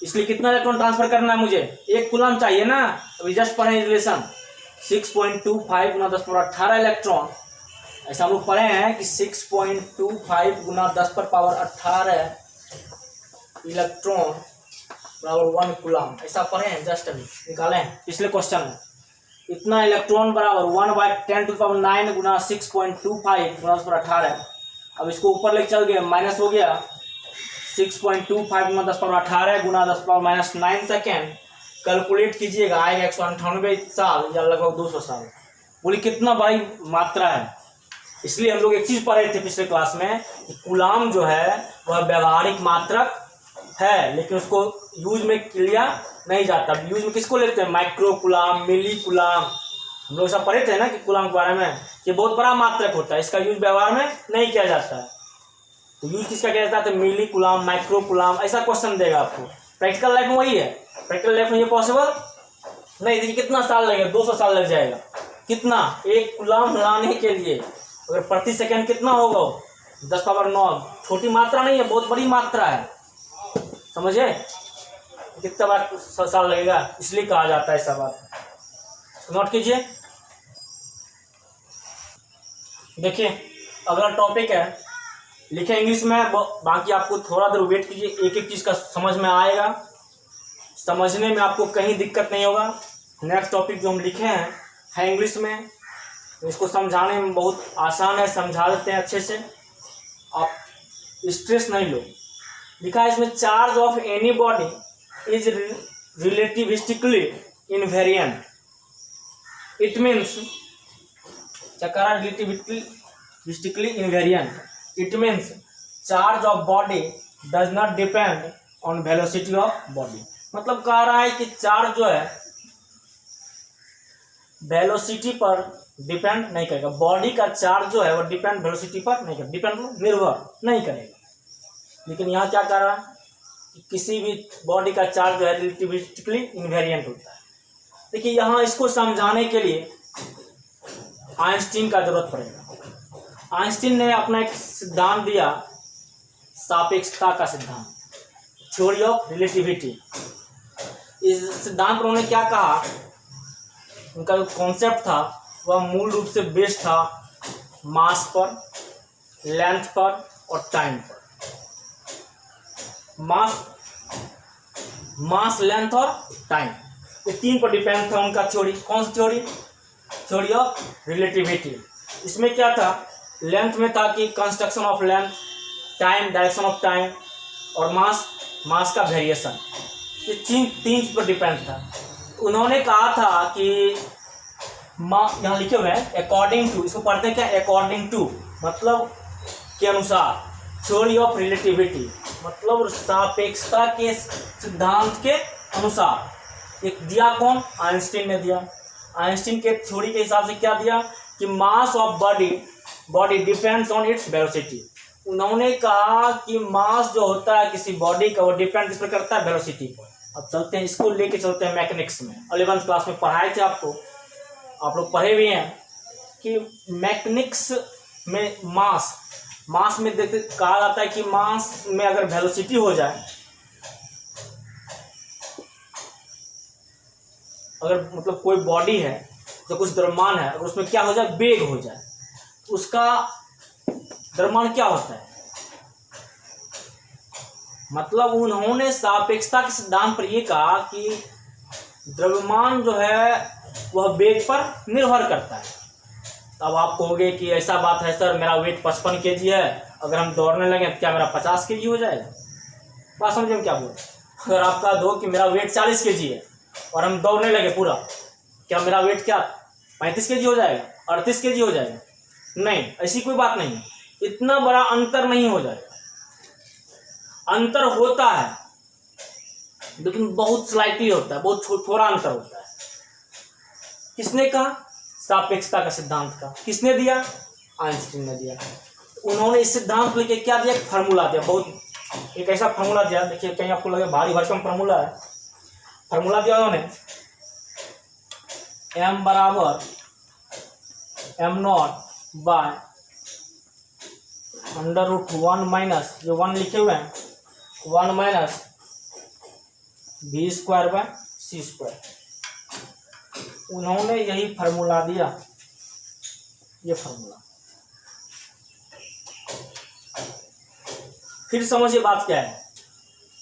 इसलिए कितना इलेक्ट्रॉन ट्रांसफर करना है मुझे, 1 कूलम चाहिए ना। अभी जस्ट पढ़े रिलेशन 6.25 × 10⁻18 इलेक्ट्रॉन। ऐसा हम लोग पढ़े हैं कि 6.25 × 10⁻18 इलेक्ट्रॉन बराबर 1 कूलम, ऐसा पढ़े हैं, जस्ट अभी निकाले हैं पिछले क्वेश्चन में। इतना इलेक्ट्रॉन बराबर 1/10⁹ गुना 6.25 गुना 18। अब इसको ऊपर लेके चल गए, माइनस हो गया 6.25 गुना 10⁻18 गुना 10⁻−9 सेकेंड। कैलकुलेट कीजिएगा, आएगा 198 साल या लगभग 200 साल। बोली कितना बड़ी मात्रा है। इसलिए हम लोग एक चीज पढ़े थे पिछले क्लास में कि कूलम जो है वह व्यवहारिक मात्रक है, लेकिन उसको यूज में लिया नहीं जाता। यूज में किसको लेते हैं? माइक्रो कूलम, मिली कूलम। हम लोग सब पढ़े थे ना कि कूलम के बारे में, ये बहुत बड़ा मात्रक होता है, इसका यूज व्यवहार में नहीं किया जाता है। तो यूज किसका किया जाता है? तो मिली कूलम, माइक्रो कूलम, ऐसा क्वेश्चन देगा आपको। प्रैक्टिकल लाइफ में वही है। प्रैक्टिकल लाइफ में ये पॉसिबल नहीं। देखिए कितना साल लगेगा, 200 साल लग जाएगा। कितना? 1 कूलम लाने के लिए अगर प्रति सेकंड कितना होगा? 10⁻9। छोटी मात्रा नहीं है, बहुत बड़ी मात्रा है, समझे? कितना बार साल लगेगा, इसलिए कहा जाता है ऐसा बात। नोट कीजिए। देखिए अगला टॉपिक है, लिखे इंग्लिश में, बाकी आपको थोड़ा देर वेट कीजिए, एक एक चीज का समझ में आएगा, समझने में आपको कहीं दिक्कत नहीं होगा। नेक्स्ट टॉपिक जो हम लिखे हैं है इंग्लिश में, इसको समझाने में बहुत आसान है, समझा देते हैं अच्छे से, आप स्ट्रेस नहीं लो। लिखा है इसमें, charge of any body is relativistically invariant. It means क्या relativistically invariant, it means charge of body does not depend on velocity of body. मतलब कह रहा है कि चार्ज जो है वेलोसिटी पर डिपेंड नहीं करेगा। बॉडी का चार्ज जो है वो डिपेंड वेलोसिटी पर नहीं करेगा, डिपेंड निर्भर नहीं करेगा। लेकिन यहाँ क्या कर रहा है कि किसी भी बॉडी का चार्ज जो है रिलेटिविस्टिकली इनवेरिएंट होता है। देखिए यहाँ इसको समझाने के लिए आइंस्टीन का जरूरत पड़ेगा। आइंस्टीन ने अपना एक सिद्धांत दिया, सापेक्षता का सिद्धांत, थ्योरी ऑफ रिलेटिविटी। इस सिद्धांत पर उन्होंने क्या कहा, उनका जो कॉन्सेप्ट था वह मूल रूप से बेस्ड था मास पर, लेंथ पर और टाइम पर। मास, लेंथ और टाइम, ये 3 पर डिपेंड था उनका थ्योरी। कौन सी थ्योरी? Theory of relativity. इसमें क्या था? लेंथ में था कि construction of length, time direction of time, और मास का वेरिएशन। ये 3 पर डिपेंड था। उन्होंने कहा था कि यहाँ लिखे हुए हैं अकॉर्डिंग टू, इसको पढ़ते हैं क्या? अकॉर्डिंग टू मतलब के अनुसार, थ्योरी ऑफ रिलेटिविटी मतलब सापेक्षता के सिद्धांत के अनुसार। एक दिया कौन? आइंस्टीन ने दिया। आइंस्टीन के थ्योरी के हिसाब से क्या दिया कि mass of body depends on its velocity. उन्होंने कहा कि मास जो होता है किसी बॉडी का वो डिपेंड किस पर करता है? वेलोसिटी पर। अब चलते हैं, इसको लेके चलते हैं मैकेनिक्स में। 11th क्लास में पढ़ाए थे आपको, आप लोग पढ़े भी हैं कि मैकेनिक्स में मास में देखते कहा जाता है कि मास में अगर वेलोसिटी हो जाए, अगर मतलब कोई बॉडी है जो कुछ द्रव्यमान है, अगर उसमें क्या हो जाए? वेग हो जाए, तो उसका द्रव्यमान क्या होता है? मतलब उन्होंने सापेक्षता के सिद्धांत पर यह कहा कि द्रव्यमान जो है वह वेग पर निर्भर करता है। अब आप कहोगे कि ऐसा बात है सर, मेरा वेट 55 kg है, अगर हम दौड़ने लगे तो क्या मेरा 50 kg हो जाएगा? बात समझे हम क्या बोल? अगर आप कहा दो कि मेरा वेट 40 kg है और हम दौड़ने लगे पूरा, क्या मेरा वेट क्या 35 kg हो जाएगा? 38 kg हो जाएगा? नहीं, ऐसी कोई बात नहीं है। इतना बड़ा अंतर नहीं हो जाएगा। अंतर होता है लेकिन बहुत स्लाइटली होता है, बहुत थोड़ा अंतर होता है। किसने कहा? सापेक्षता का सिद्धांत का। किसने दिया? आइंस्टीन ने दिया। उन्होंने इस सिद्धांत लेके क्या दिया? फार्मूला दिया, बहुत एक ऐसा फार्मूला दिया, देखिए कहीं आपको लगे भारी भरकम फार्मूला है। फार्मूला दिया उन्होंने, m बराबर m0 / √1 माइनस, जो 1 लिखे हुए हैं, 1 माइनस v²/c²। उन्होंने यही फार्मूला दिया, ये फार्मूला। फिर समझिए बात क्या है।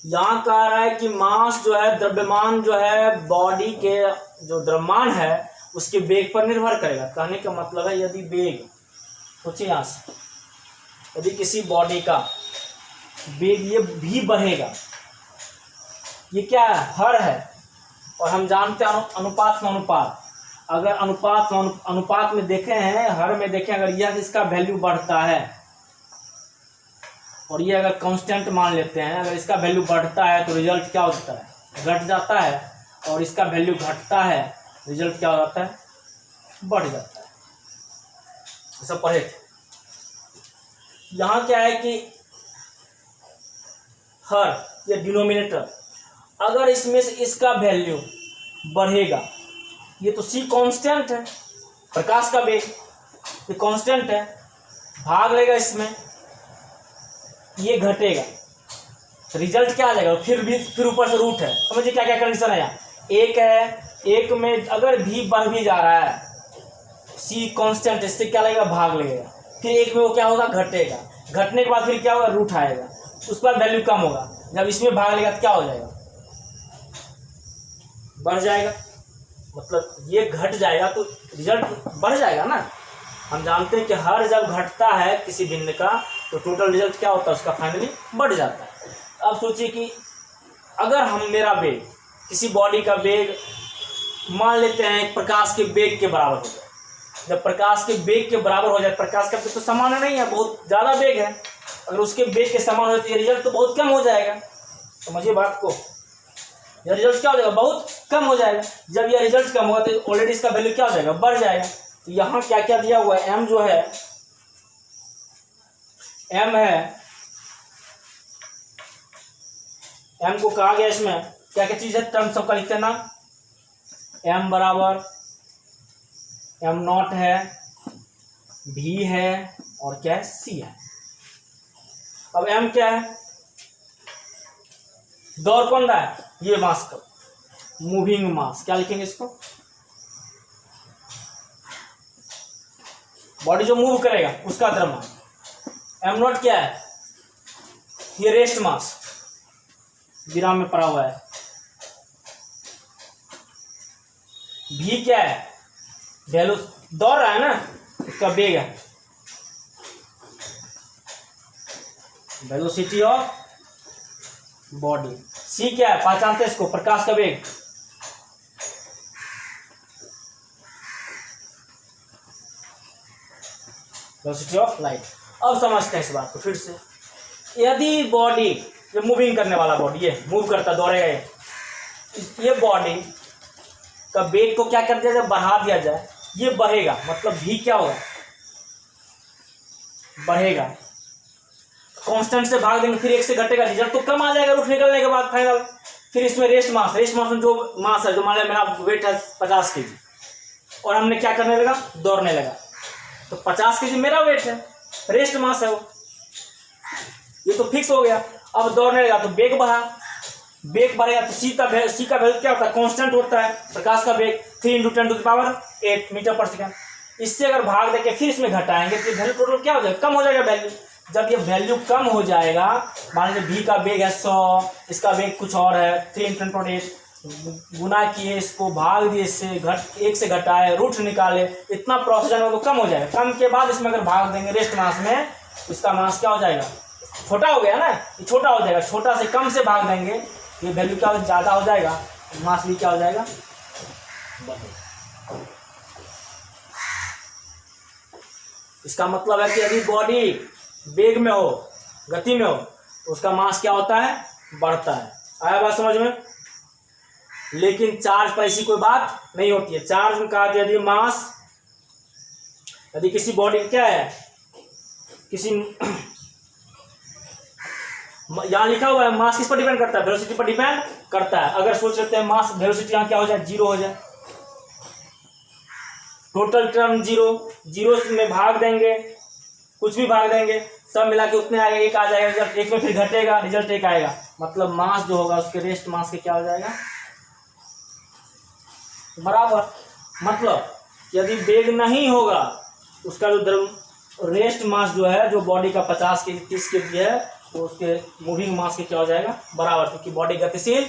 यहाँ कह रहा है कि मास जो है, द्रव्यमान जो है बॉडी के, जो द्रव्यमान है उसके वेग पर निर्भर करेगा। कहने का मतलब है यदि वेग, सोचिए यहाँ से, यदि किसी बॉडी का वेग ये भी बढ़ेगा, ये क्या है, हर है, और हम जानते हैं अनुपात में अनुपात, अगर अनुपात में देखे हैं, हर में देखें, अगर यह इसका वैल्यू बढ़ता है और ये अगर कांस्टेंट मान लेते हैं, अगर इसका वैल्यू बढ़ता है तो रिजल्ट क्या होता है, घट जाता है, और इसका वैल्यू घटता है, रिजल्ट क्या हो जाता है, बढ़ जाता है। ऐसा पढ़े थे। यहाँ क्या है कि हर या डिनोमिनेटर, अगर इसमें से इसका वैल्यू बढ़ेगा, ये तो सी कांस्टेंट है, प्रकाश का वेग ये कांस्टेंट है, भाग लेगा इसमें, ये घटेगा, रिजल्ट क्या आ जाएगा, फिर ऊपर से रूट है। समझिए क्या क्या कंडीशन है यहाँ, एक है, एक में अगर भी बढ़ भी जा रहा है, सी कांस्टेंट, इससे क्या लगेगा, भाग लगेगा, फिर एक में वो क्या होगा, घटेगा, घटने के बाद फिर क्या होगा, रूट आएगा, उसके बाद वैल्यू कम होगा, जब इसमें भाग लेगा तो क्या हो जाएगा, बढ़ जाएगा, मतलब ये घट जाएगा तो रिजल्ट बढ़ जाएगा ना। हम जानते हैं कि हर जब घटता है किसी बिंदु का तो टोटल रिजल्ट क्या होता है, उसका फाइनली बढ़ जाता है। अब सोचिए कि अगर हम, मेरा वेग, किसी बॉडी का वेग मान लेते हैं प्रकाश के वेग के बराबर हो जाए, जब प्रकाश के वेग के बराबर हो जाए, प्रकाश का वेग तो समान नहीं है, बहुत ज़्यादा वेग है, अगर उसके वेग के समान हो जाए तो रिजल्ट तो बहुत कम हो जाएगा। समझिए बात को, यह रिजल्ट क्या हो जाएगा, बहुत कम हो जाएगा। जब यह रिजल्ट कम होगा तो ऑलरेडी इसका वैल्यू क्या हो जाएगा, बढ़ जाएगा। तो यहाँ क्या क्या दिया हुआ है, एम जो है, एम है, एम को कहा गया, इसमें क्या क्या चीज है, टर्म सबका लिखते हैं ना, एम बराबर एम नॉट है, भी है, और क्या है, सी है। अब एम क्या है, दौड़ कौन रहा है, ये मास का, मूविंग मास, क्या लिखेंगे इसको, बॉडी जो मूव करेगा उसका द्रव्यमान। एम नॉट क्या है, ये रेस्ट मास, विराम में पड़ा हुआ है। भी क्या है, वैल्यू, दौड़ रहा है ना, उसका वेग है, वेलोसिटी ऑफ बॉडी। सी क्या है, पहचानते हैं इसको, प्रकाश का वेग। Velocity of light. अब समझते हैं इस बात को फिर से, यदि बॉडी, ये मूविंग करने वाला बॉडी, ये मूव करता, दौड़ेगा, ये बॉडी का वेग को क्या कर दिया जाए, बढ़ा दिया जाए, ये बढ़ेगा, मतलब भी क्या होगा, बढ़ेगा, कांस्टेंट से भाग देंगे, फिर एक से घटेगा, रिजल्ट तो कम आ जाएगा रूट निकलने के बाद फाइनल। फिर इसमें रेस्ट मास, रेस्ट मास में जो मास है, जो मान लिया मेरा वेट है 50 केजी, और हमने क्या करने लगा, दौड़ने लगा, तो 50 केजी मेरा वेट है, रेस्ट मास है वो, ये तो फिक्स हो गया। अब दौड़ने लगा तो वेग बढ़ा, वेग बढ़ेगा तो सी का वैल्यू क्या होता है, कांस्टेंट होता है, प्रकाश का वेग 3 × 10⁸ मीटर पर सेकंड। इससे अगर भाग देके फिर इसमें घटाएंगे तो वैल्यू टोटल क्या हो जाएगा, कम हो जाएगा वैल्यू। जब ये वैल्यू कम हो जाएगा, मान लीजिए भी का वेग है 100, इसका वेग कुछ और है 3 × 10⁸, गुना किए, इसको भाग दिए, इससे एक से घटाए, रूट निकाले, इतना प्रोसेस है तो कम हो जाएगा। कम के बाद इसमें अगर भाग देंगे रेस्ट मास में, इसका मास क्या हो जाएगा, छोटा हो गया ना, ये छोटा हो जाएगा, छोटा से कम से भाग देंगे, ये वैल्यू क्या ज़्यादा हो जाएगा, मास भी क्या हो जाएगा, इसका मतलब है कि यदि बॉडी वेग में हो, गति में हो, तो उसका मास क्या होता है, बढ़ता है। आया बात समझ में। लेकिन चार्ज पर ऐसी कोई बात नहीं होती है। चार्ज में कहा यदि मास, यदि किसी बॉडी क्या है, किसी यहाँ लिखा हुआ है मास किस पर डिपेंड करता है, वेलोसिटी पर डिपेंड करता है। अगर सोच लेते हैं मास वेलोसिटी यहाँ क्या हो जाए, 0 हो जाए, टोटल टर्म 0 में भाग देंगे, कुछ भी भाग देंगे, सब मिला के उतने आएगा, एक आ जाएगा, रिजल्ट एक में फिर घटेगा, रिजल्ट एक आएगा, मतलब मास जो होगा उसके रेस्ट मास के क्या हो जाएगा, बराबर। मतलब यदि वेग नहीं होगा, उसका जो रेस्ट मास जो है, जो बॉडी का 50 केजी 30 केजी है, तो उसके मूविंग मास के क्या हो जाएगा, बराबर, क्योंकि बॉडी गतिशील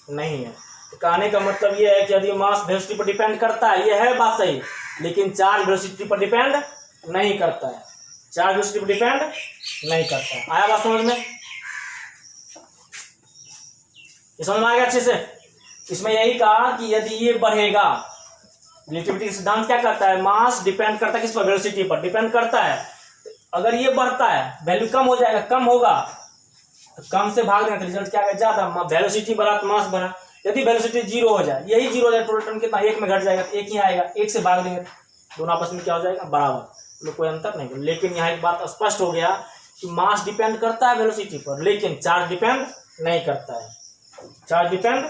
नहीं है। तो कहने का मतलब ये है कि यदि मास वेलोसिटी पर डिपेंड करता है, ये है बात सही, लेकिन चार्ज वेलोसिटी पर डिपेंड नहीं करता है, चार्ज वेलोसिटी पर डिपेंड नहीं करता है। आया बात समझ में? ये समझ में आ गया अच्छे से? इसमें यही कहा कि यदि ये बढ़ेगा, रिलेटिविटी सिद्धांत क्या कहता है, मास डिपेंड करता है किस पर, वेलोसिटी पर डिपेंड करता है। अगर ये बढ़ता है, वैल्यू कम हो जाएगा, कम होगा तो कम से भाग देंगे तो रिजल्ट क्या है, ज्यादा। वेलोसिटी बढ़ा तो मास बढ़ा। यदि वेलोसिटी 0 हो जाए, यही 0 हो जाए, टोटल टर्म कितना, 1 में घट जाएगा, तो 1 ही आएगा, 1 से भाग देंगे, दोनों आपस में क्या हो जाएगा, बराबर, तो कोई अंतर नहीं। लेकिन यहाँ एक बात स्पष्ट हो गया कि मास डिपेंड करता है वेलोसिटी पर, लेकिन चार्ज डिपेंड नहीं करता है, चार्ज डिपेंड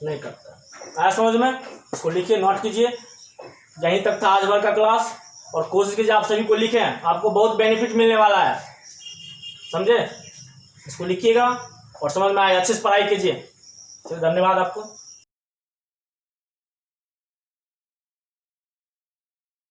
नहीं करता है। आया समझ में? इसको लिखिए, नोट कीजिए। यहीं तक था आज भर का क्लास, और कोशिश कीजिए आप सभी को लिखें, आपको बहुत बेनिफिट मिलने वाला है, समझे? इसको लिखिएगा और समझ में आए, अच्छे से पढ़ाई कीजिए। चलिए, धन्यवाद आपको।